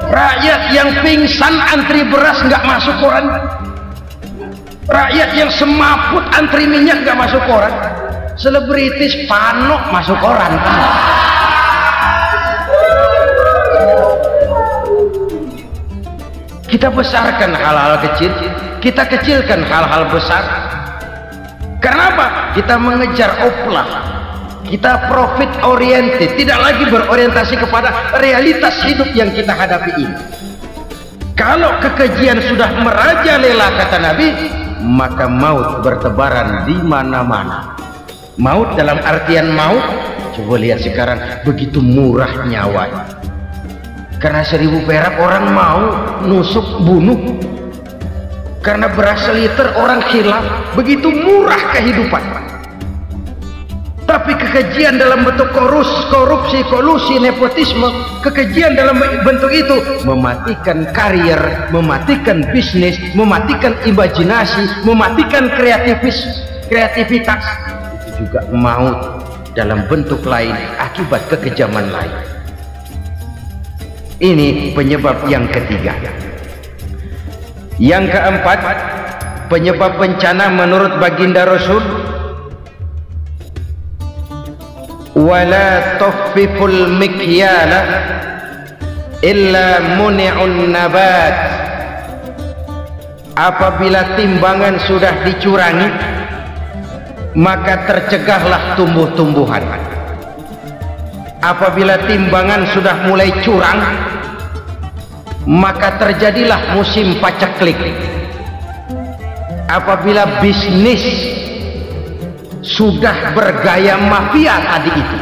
Rakyat yang pingsan antri beras nggak masuk koran. Rakyat yang semaput antri minyak nggak masuk koran. Selebritis panok masuk koran. Kita besarkan hal-hal kecil, kita kecilkan hal-hal besar. Kenapa? Kita mengejar oplah, kita profit oriented, tidak lagi berorientasi kepada realitas hidup yang kita hadapi ini. Kalau kekejian sudah merajalela, kata Nabi, maka maut bertebaran di mana-mana. Maut dalam artian maut, coba lihat sekarang begitu murah nyawanya. Karena 1000 perak orang mau nusuk bunuh, karena beras seliter orang khilaf. Begitu murah kehidupan. Tapi kekejian dalam bentuk korupsi, kolusi, nepotisme, kekejian dalam bentuk itu mematikan karier, mematikan bisnis, mematikan imajinasi, mematikan kreativitas. Itu juga maut dalam bentuk lain akibat kekejaman lain. Ini penyebab yang ketiga. Yang keempat, penyebab bencana menurut baginda Rasul, wala tuffiful mikyala illa muni'un nabat. Apabila timbangan sudah dicurangi, maka tercegahlah tumbuh-tumbuhan. Apabila timbangan sudah mulai curang, maka terjadilah musim paceklik. Apabila bisnis sudah bergaya mafia tadi itu,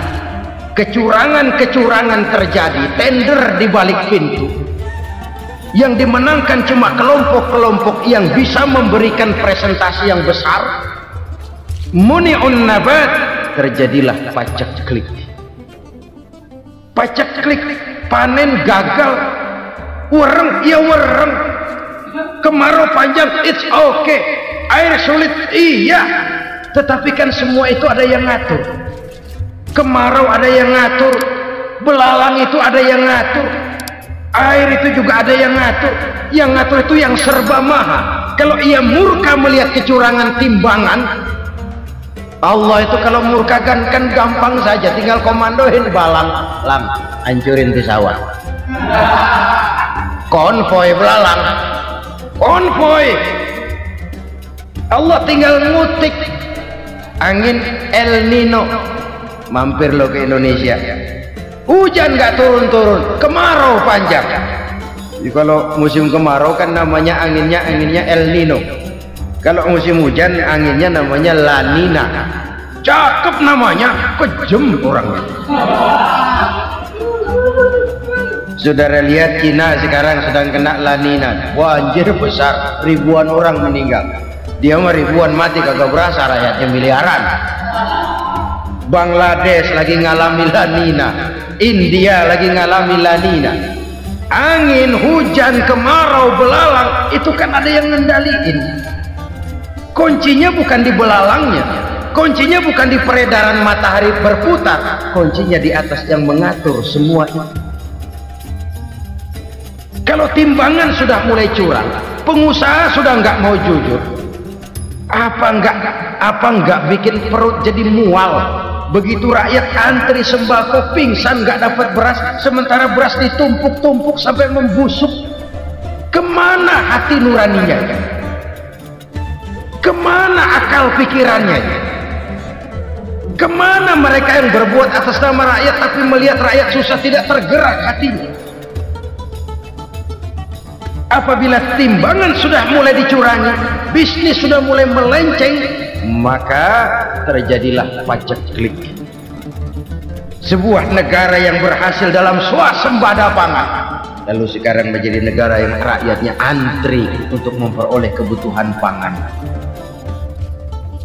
kecurangan-kecurangan terjadi, tender di balik pintu, yang dimenangkan cuma kelompok-kelompok yang bisa memberikan presentasi yang besar, muni'un nabat, terjadilah paceklik. Paceklik, panen gagal, wereng, ya wereng, kemarau panjang, it's okay, air sulit, iya. Tetapi kan semua itu ada yang ngatur. Kemarau ada yang ngatur, belalang itu ada yang ngatur, air itu juga ada yang ngatur. Yang ngatur itu yang serba maha. Kalau ia murka melihat kecurangan timbangan, Allah itu kalau murka kan gampang saja, tinggal komandoin balang, lang, hancurin tuh sawah. Konvoy belalang, konvoy. Allah tinggal ngutik. Angin El Nino mampir lo ke Indonesia, hujan nggak turun-turun, kemarau panjang. Jadi kalau musim kemarau kan namanya anginnya El Nino. Kalau musim hujan anginnya namanya La Nina. Cakep namanya, kejem orangnya. Saudara lihat Cina sekarang sedang kena La Nina, banjir besar, ribuan orang meninggal. Dia mah ribuan mati kagak berasa, rakyatnya miliaran. Bangladesh lagi ngalami La Nina, India lagi ngalami La Nina. Angin, hujan, kemarau, belalang itu kan ada yang ngendaliin. Kuncinya bukan di belalangnya, kuncinya bukan di peredaran matahari berputar, kuncinya di atas yang mengatur semua itu. Kalau timbangan sudah mulai curang, pengusaha sudah nggak mau jujur, apa enggak bikin perut jadi mual. Begitu rakyat antri sembako pingsan nggak dapat beras, sementara beras ditumpuk-tumpuk sampai membusuk. Kemana hati nuraninya? Kemana akal pikirannya? Kemana mereka yang berbuat atas nama rakyat tapi melihat rakyat susah tidak tergerak hatinya? Apabila timbangan sudah mulai dicurangi, bisnis sudah mulai melenceng, maka terjadilah paceklik. Sebuah negara yang berhasil dalam swasembada pangan, lalu sekarang menjadi negara yang rakyatnya antri untuk memperoleh kebutuhan pangan.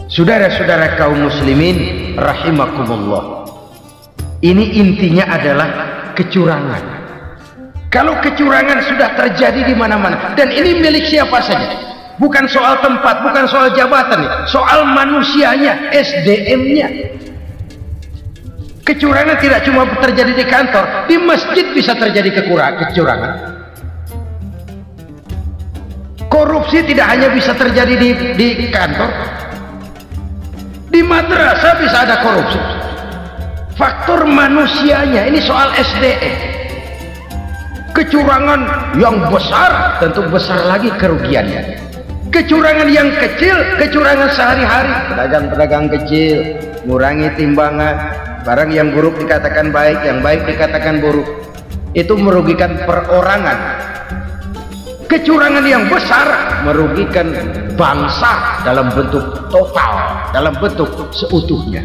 Saudara-saudara kaum muslimin rahimakumullah, ini intinya adalah kecurangan. Kalau kecurangan sudah terjadi di mana-mana, dan ini milik siapa saja, bukan soal tempat, bukan soal jabatan, soal manusianya, SDM-nya. Kecurangan tidak cuma terjadi di kantor, di masjid bisa terjadi kecurangan. Korupsi tidak hanya bisa terjadi di kantor, di madrasah bisa ada korupsi. Faktor manusianya, ini soal SDM. Kecurangan yang besar tentu besar lagi kerugiannya. Kecurangan yang kecil, kecurangan sehari-hari, pedagang-pedagang kecil ngurangi timbangan, barang yang buruk dikatakan baik, yang baik dikatakan buruk, itu merugikan perorangan. Kecurangan yang besar merugikan bangsa dalam bentuk total, dalam bentuk seutuhnya.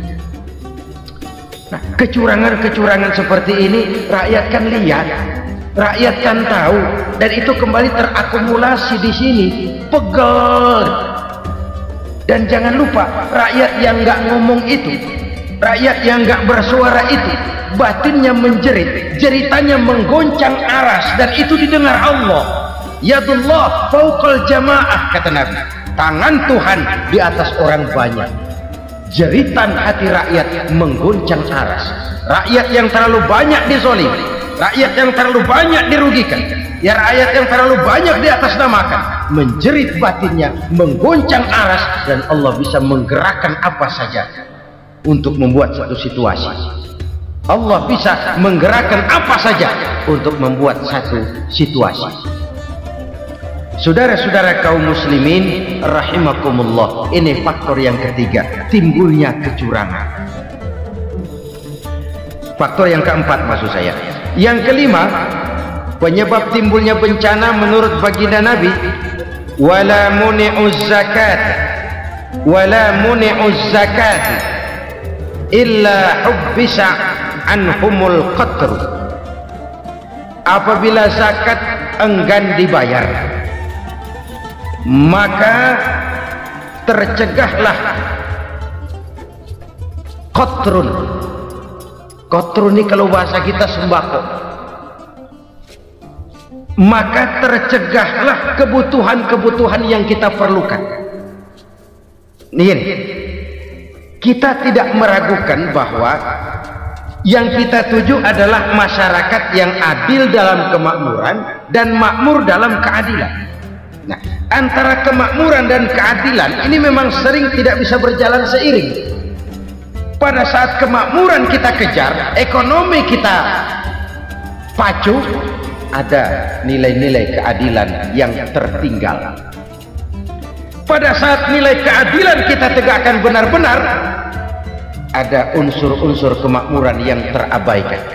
Nah, kecurangan-kecurangan seperti ini rakyat kan lihat, rakyat kan tahu, dan itu kembali terakumulasi di sini, pegel. Dan jangan lupa, rakyat yang nggak ngomong itu, Rakyat yang nggak bersuara itu batinnya menjerit, jeritannya menggoncang aras, dan itu didengar Allah. Yadullah fauqal jamaah, kata Nabi, tangan Tuhan di atas orang banyak. Jeritan hati rakyat menggoncang aras. Rakyat yang terlalu banyak dizolimi, rakyat yang terlalu banyak dirugikan, ya rakyat yang terlalu banyak di atas namakan, menjerit batinnya menggoncang aras, dan Allah bisa menggerakkan apa saja untuk membuat satu situasi. Allah bisa menggerakkan apa saja untuk membuat satu situasi. Saudara-saudara kaum muslimin rahimakumullah, ini faktor yang ketiga, timbulnya kecurangan. Faktor yang keempat maksud saya. Yang kelima, penyebab timbulnya bencana menurut baginda Nabi, wala muni'uz zakat wala muni'uz zakat illa hubbisa anhumul qatr. Apabila zakat enggan dibayar, maka tercegahlah qatrun. Qatrun ini kalau bahasa kita sembako. Maka tercegahlah kebutuhan-kebutuhan yang kita perlukan. Nih, kita tidak meragukan bahwa yang kita tuju adalah masyarakat yang adil dalam kemakmuran dan makmur dalam keadilan. Nah, antara kemakmuran dan keadilan ini memang sering tidak bisa berjalan seiring. Pada saat kemakmuran kita kejar, ekonomi kita pacu, ada nilai-nilai keadilan yang tertinggal. Pada saat nilai keadilan kita tegakkan benar-benar, ada unsur-unsur kemakmuran yang terabaikan.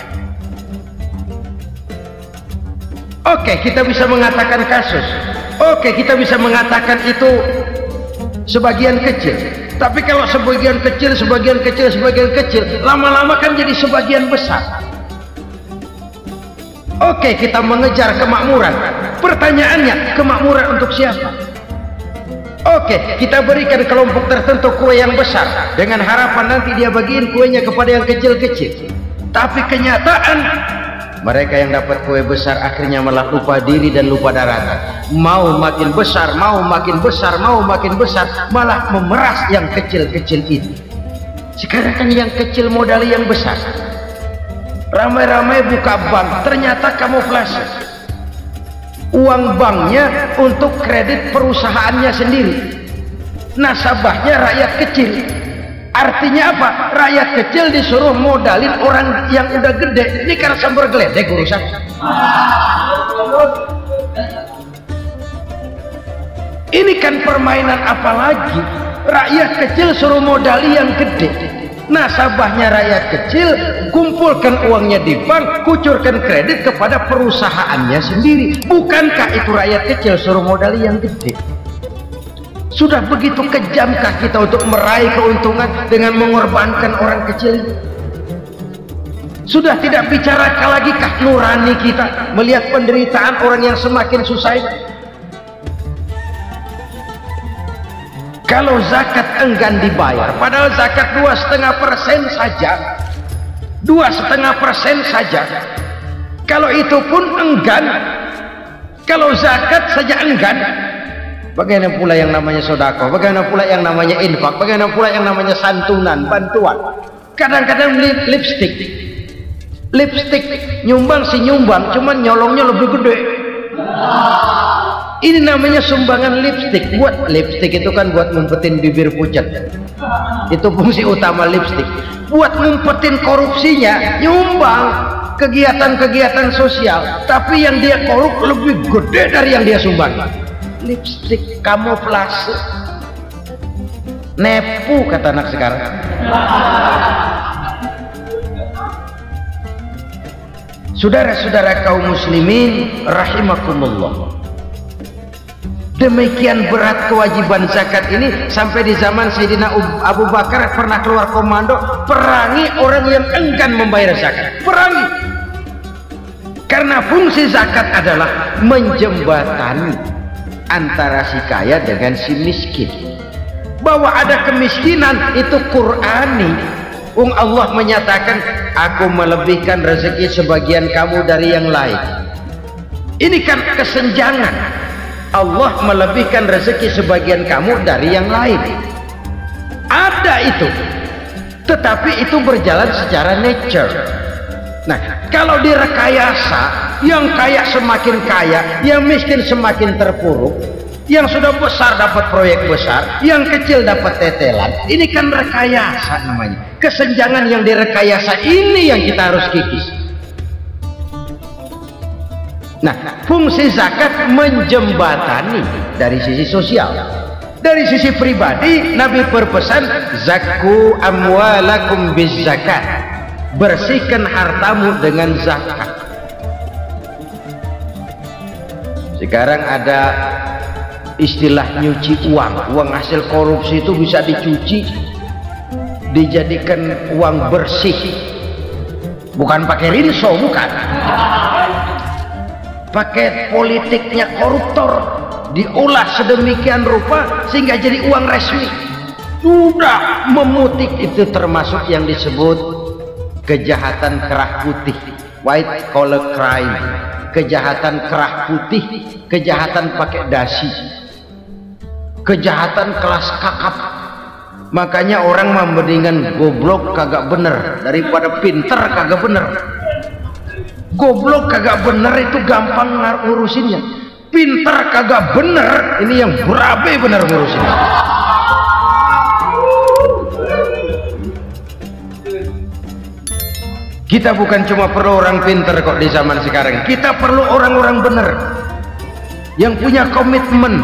Oke, kita bisa mengatakan kasus. Oke, kita bisa mengatakan itu sebagian kecil. Tapi kalau sebagian kecil, lama-lama kan jadi sebagian besar. Oke, kita mengejar kemakmuran. Pertanyaannya, kemakmuran untuk siapa? Oke, kita berikan kelompok tertentu kue yang besar dengan harapan nanti dia bagiin kuenya kepada yang kecil-kecil. Tapi kenyataan, mereka yang dapat kue besar akhirnya malah lupa diri dan lupa daratan. Mau makin besar, malah memeras yang kecil-kecil itu. Sekarang kan yang kecil modali yang besar. Ramai-ramai buka bank, ternyata kamuflase. Uang banknya untuk kredit perusahaannya sendiri, nasabahnya rakyat kecil. Artinya apa? Rakyat kecil disuruh modalin orang yang udah gede. Ini karena sambar geledek urusan. Ini kan permainan apa lagi? Rakyat kecil suruh modali yang gede. Nasabahnya rakyat kecil, kumpulkan uangnya di bank, kucurkan kredit kepada perusahaannya sendiri. Bukankah itu rakyat kecil suruh modali yang gede? Sudah begitu kejamkah kita untuk meraih keuntungan dengan mengorbankan orang kecil? Sudah tidak bicara lagi kah nurani kita melihat penderitaan orang yang semakin susah ini? Kalau zakat enggan dibayar, padahal zakat 2,5% saja, 2,5% saja. Kalau itu pun enggan, kalau zakat saja enggan, bagaimana pula yang namanya sedekah, bagaimana pula yang namanya infak, bagaimana pula yang namanya santunan, bantuan. Kadang-kadang lipstick nyumbang si nyumbang, cuman nyolongnya lebih gede. Ini namanya sumbangan lipstick. Buat lipstick itu kan buat ngumpetin bibir pucat. Itu fungsi utama lipstick. Buat ngumpetin korupsinya, nyumbang kegiatan-kegiatan sosial. Tapi yang dia korup lebih gede dari yang dia sumbang. Lipstick kamuflase, nepu kata anak sekarang. Saudara-saudara kaum muslimin rahimakumullah, demikian berat kewajiban zakat ini sampai di zaman Sayyidina Abu Bakar pernah keluar komando perangi orang yang enggan membayar zakat. Perangi, karena fungsi zakat adalah menjembatani antara si kaya dengan si miskin. Bahwa ada kemiskinan itu Qur'ani, Allah menyatakan, aku melebihkan rezeki sebagian kamu dari yang lain. Ini kan kesenjangan. Allah melebihkan rezeki sebagian kamu dari yang lain. Ada itu, tetapi itu berjalan secara nature. Nah, kalau direkayasa, yang kaya semakin kaya, yang miskin semakin terpuruk, yang sudah besar dapat proyek besar, yang kecil dapat tetelan. Ini kan rekayasa namanya. Kesenjangan yang direkayasa ini yang kita harus kikis. Nah, fungsi zakat menjembatani dari sisi sosial. Dari sisi pribadi, Nabi berpesan, zakku amwalakum biz zakat. Bersihkan hartamu dengan zakat. Sekarang ada istilah nyuci uang. Uang hasil korupsi itu bisa dicuci, dijadikan uang bersih. Bukan pakai rinso, bukan. Pakai politiknya koruptor, diolah sedemikian rupa sehingga jadi uang resmi. Sudah memutik, itu termasuk yang disebut kejahatan kerah putih, white collar crime. Kejahatan kerah putih, kejahatan pakai dasi, kejahatan kelas kakap. Makanya orang mendingan goblok kagak bener daripada pinter kagak bener. Goblok kagak bener itu gampang ngurusinnya, pinter kagak bener ini yang berabe bener ngurusinnya. Kita bukan cuma perlu orang pinter kok di zaman sekarang, kita perlu orang-orang bener yang punya komitmen,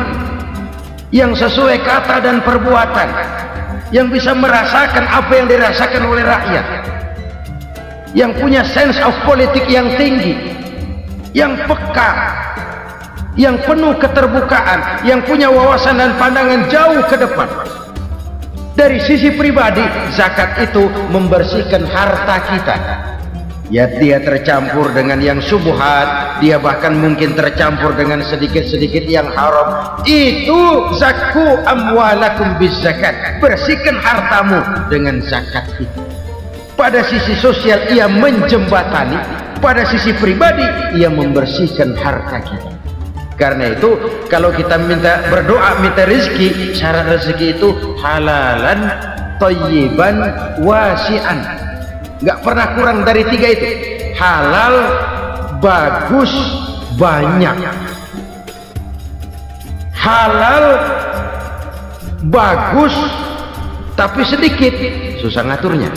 yang sesuai kata dan perbuatan, yang bisa merasakan apa yang dirasakan oleh rakyat, yang punya sense of politik yang tinggi, yang peka, yang penuh keterbukaan, yang punya wawasan dan pandangan jauh ke depan. Dari sisi pribadi, zakat itu membersihkan harta kita. Ya, dia tercampur dengan yang syubhat, dia bahkan mungkin tercampur dengan sedikit-sedikit yang haram. Itu zakku amwalakum biz zakat. Bersihkan hartamu dengan zakat itu. Pada sisi sosial ia menjembatani, pada sisi pribadi ia membersihkan harta kita. Karena itu kalau kita minta berdoa minta rezeki, syarat rezeki itu halalan thayyiban wasi'an. Nggak pernah kurang dari 3 itu. Halal, bagus, banyak. Halal, bagus, tapi sedikit, susah ngaturnya.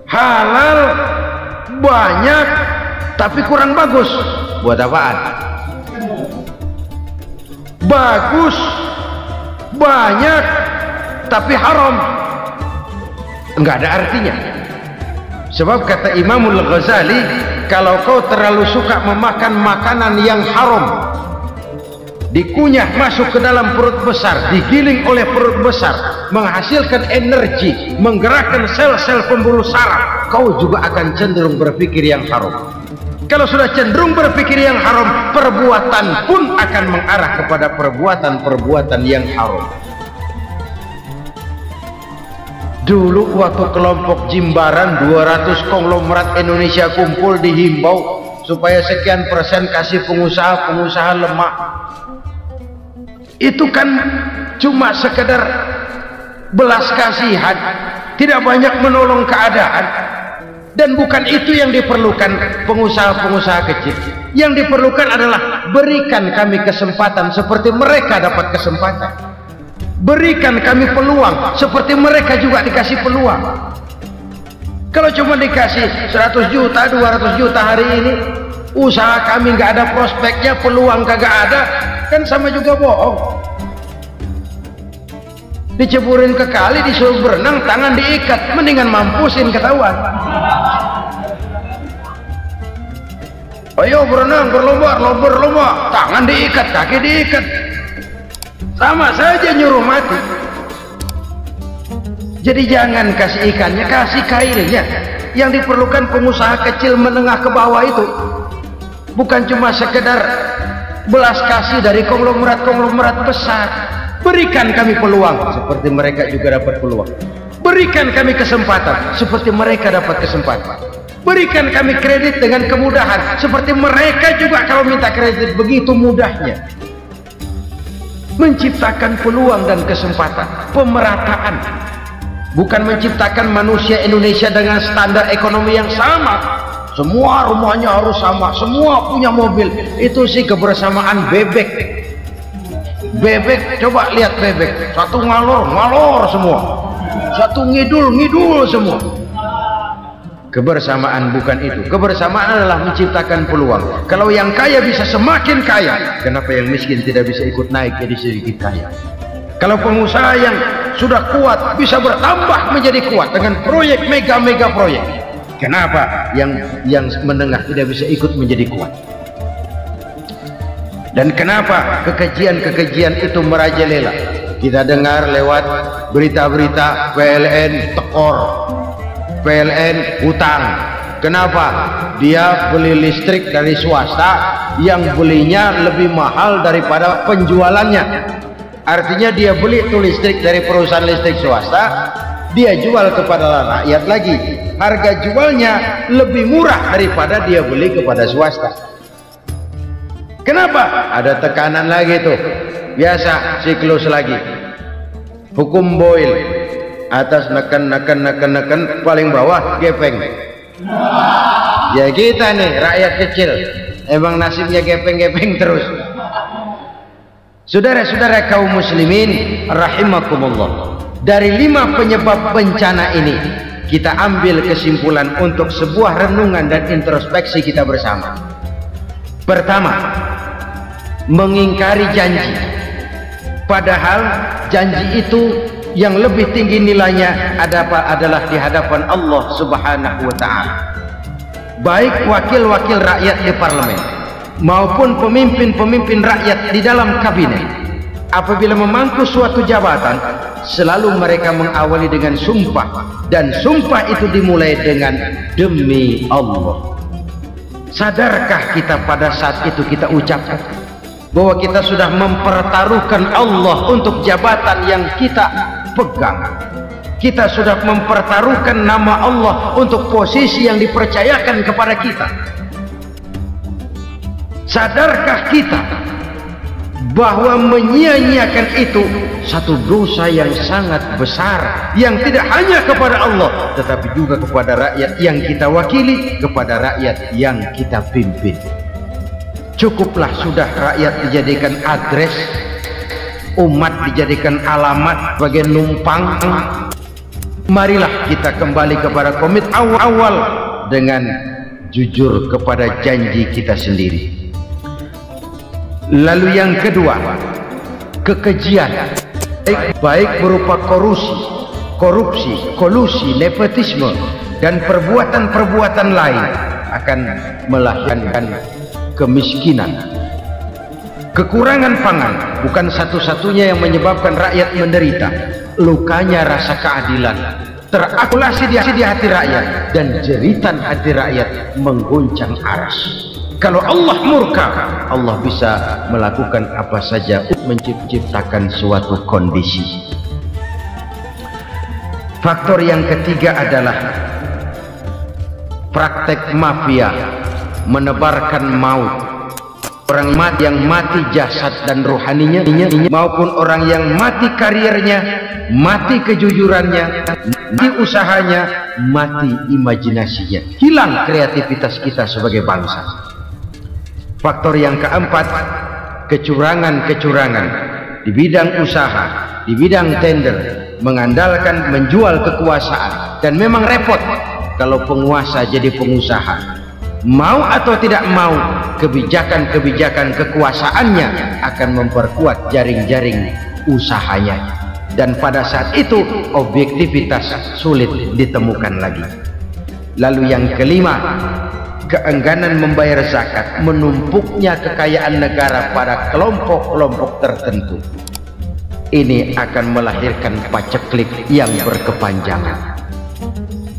Halal, banyak, tapi kurang bagus, buat apaan? Bagus, banyak, tapi haram, enggak ada artinya. Sebab kata Imamul Ghazali, kalau kau terlalu suka memakan makanan yang haram, dikunyah masuk ke dalam perut besar, digiling oleh perut besar, menghasilkan energi, menggerakkan sel-sel pembuluh saraf, kau juga akan cenderung berpikir yang haram. Kalau sudah cenderung berpikir yang haram, perbuatan pun akan mengarah kepada perbuatan-perbuatan yang haram. Dulu waktu kelompok Jimbaran 200 konglomerat Indonesia kumpul dihimbau supaya sekian persen kasih pengusaha-pengusaha lemah. Itu kan cuma sekedar belas kasihan, tidak banyak menolong keadaan. Dan bukan itu yang diperlukan pengusaha-pengusaha kecil. Yang diperlukan adalah berikan kami kesempatan seperti mereka dapat kesempatan. Berikan kami peluang seperti mereka juga dikasih peluang. Kalau cuma dikasih 100 juta, 200 juta hari ini, usaha kami nggak ada prospeknya, peluang kagak ada, kan sama juga bohong. Diceburin ke kali, disuruh berenang, tangan diikat, mendingan mampusin ketahuan. Ayo berenang, berlomba, tangan diikat, kaki diikat, sama saja nyuruh mati. Jadi jangan kasih ikannya, kasih kailnya. Yang diperlukan pengusaha kecil menengah ke bawah itu bukan cuma sekedar belas kasih dari konglomerat-konglomerat besar. Berikan kami peluang seperti mereka juga dapat peluang. Berikan kami kesempatan seperti mereka dapat kesempatan. Berikan kami kredit dengan kemudahan seperti mereka juga kalau minta kredit begitu mudahnya. Menciptakan peluang dan kesempatan, pemerataan. Bukan menciptakan manusia Indonesia dengan standar ekonomi yang sama. Semua rumahnya harus sama, semua punya mobil. Itu sih kebersamaan bebek. Bebek, coba lihat bebek. Satu ngalor semua. Satu ngidul semua. Kebersamaan bukan itu. Kebersamaan adalah menciptakan peluang. Kalau yang kaya bisa semakin kaya, kenapa yang miskin tidak bisa ikut naik jadi sedikit kaya? Kalau pengusaha yang sudah kuat bisa bertambah menjadi kuat dengan proyek mega proyek, kenapa yang menengah tidak bisa ikut menjadi kuat? Dan kenapa kekejian itu merajalela? Kita dengar lewat berita-berita PLN tekor, PLN hutang. Kenapa? Dia beli listrik dari swasta yang belinya lebih mahal daripada penjualannya. Artinya dia beli itu listrik dari perusahaan listrik swasta, dia jual kepada rakyat lagi. Harga jualnya lebih murah daripada dia beli kepada swasta. Kenapa? Ada tekanan lagi tuh. Biasa siklus lagi. Hukum Boyle. Atas neken, paling bawah gepeng. Ya kita nih rakyat kecil, emang nasibnya gepeng terus. Saudara-saudara kaum muslimin rahimakumullah, dari 5 penyebab bencana ini kita ambil kesimpulan untuk sebuah renungan dan introspeksi kita bersama. Pertama, mengingkari janji, padahal janji itu yang lebih tinggi nilainya adalah di hadapan Allah Subhanahu wa ta'ala. Baik wakil-wakil rakyat di parlemen maupun pemimpin-pemimpin rakyat di dalam kabinet, apabila memangku suatu jabatan, selalu mereka mengawali dengan sumpah, dan sumpah itu dimulai dengan demi Allah. Sadarkah kita pada saat itu kita ucapkan bahwa kita sudah mempertaruhkan Allah untuk jabatan yang kita pegang? Kita sudah mempertaruhkan nama Allah untuk posisi yang dipercayakan kepada kita. Sadarkah kita bahwa menyia-nyiakan itu satu dosa yang sangat besar, yang tidak hanya kepada Allah tetapi juga kepada rakyat yang kita wakili, kepada rakyat yang kita pimpin? Cukuplah sudah rakyat dijadikan adres, umat dijadikan alamat sebagai numpang. Marilah kita kembali kepada komit awal dengan jujur kepada janji kita sendiri. Lalu yang kedua, kekejian, baik berupa korupsi, kolusi, nepotisme, dan perbuatan-perbuatan lain akan melahirkan kemiskinan. Kekurangan pangan bukan satu-satunya yang menyebabkan rakyat menderita. Lukanya rasa keadilan terakumulasi di hati rakyat, dan jeritan hati rakyat mengguncang aras. Kalau Allah murka, Allah bisa melakukan apa saja untuk menciptakan suatu kondisi. Faktor yang ketiga adalah praktek mafia menebarkan maut. Orang yang mati jasad dan rohaninya, maupun orang yang mati karirnya, mati kejujurannya, mati usahanya, mati imajinasinya. Hilang kreativitas kita sebagai bangsa. Faktor yang keempat, kecurangan-kecurangan di bidang usaha, di bidang tender, mengandalkan menjual kekuasaan. Dan memang repot kalau penguasa jadi pengusaha. Mau atau tidak mau, kebijakan-kebijakan kekuasaannya akan memperkuat jaring-jaring usahanya. Dan pada saat itu objektivitas sulit ditemukan lagi. Lalu yang kelima, keengganan membayar zakat, menumpuknya kekayaan negara pada kelompok-kelompok tertentu. Ini akan melahirkan paceklik yang berkepanjangan.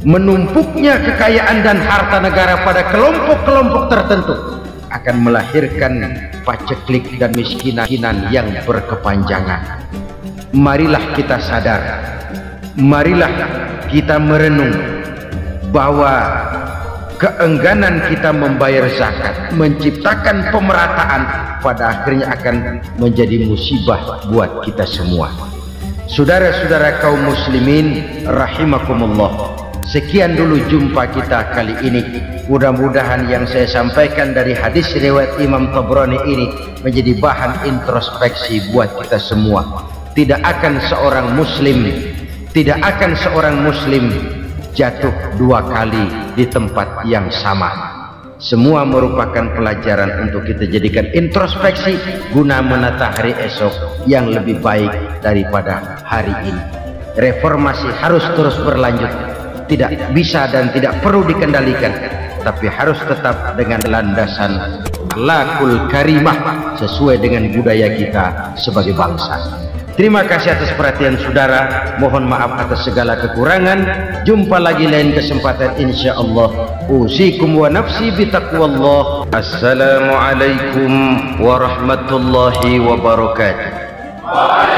Menumpuknya kekayaan dan harta negara pada kelompok-kelompok tertentu akan melahirkan paceklik dan miskinan yang berkepanjangan. Marilah kita sadar, marilah kita merenung bahwa keengganan kita membayar zakat, menciptakan pemerataan, pada akhirnya akan menjadi musibah buat kita semua. Saudara-saudara kaum muslimin rahimakumullah, sekian dulu jumpa kita kali ini. Mudah-mudahan yang saya sampaikan dari hadis riwayat Imam Tabrani ini menjadi bahan introspeksi buat kita semua. Tidak akan seorang muslim jatuh dua kali di tempat yang sama. Semua merupakan pelajaran untuk kita jadikan introspeksi guna menata hari esok yang lebih baik daripada hari ini. Reformasi harus terus berlanjut, tidak bisa dan tidak perlu dikendalikan, tapi harus tetap dengan landasan akhlakul karimah sesuai dengan budaya kita sebagai bangsa. Terima kasih atas perhatian saudara. Mohon maaf atas segala kekurangan. Jumpa lagi lain kesempatan insyaallah. Usikum wa nafsi bitaqwallah. Assalamualaikum warahmatullahi wabarakatuh.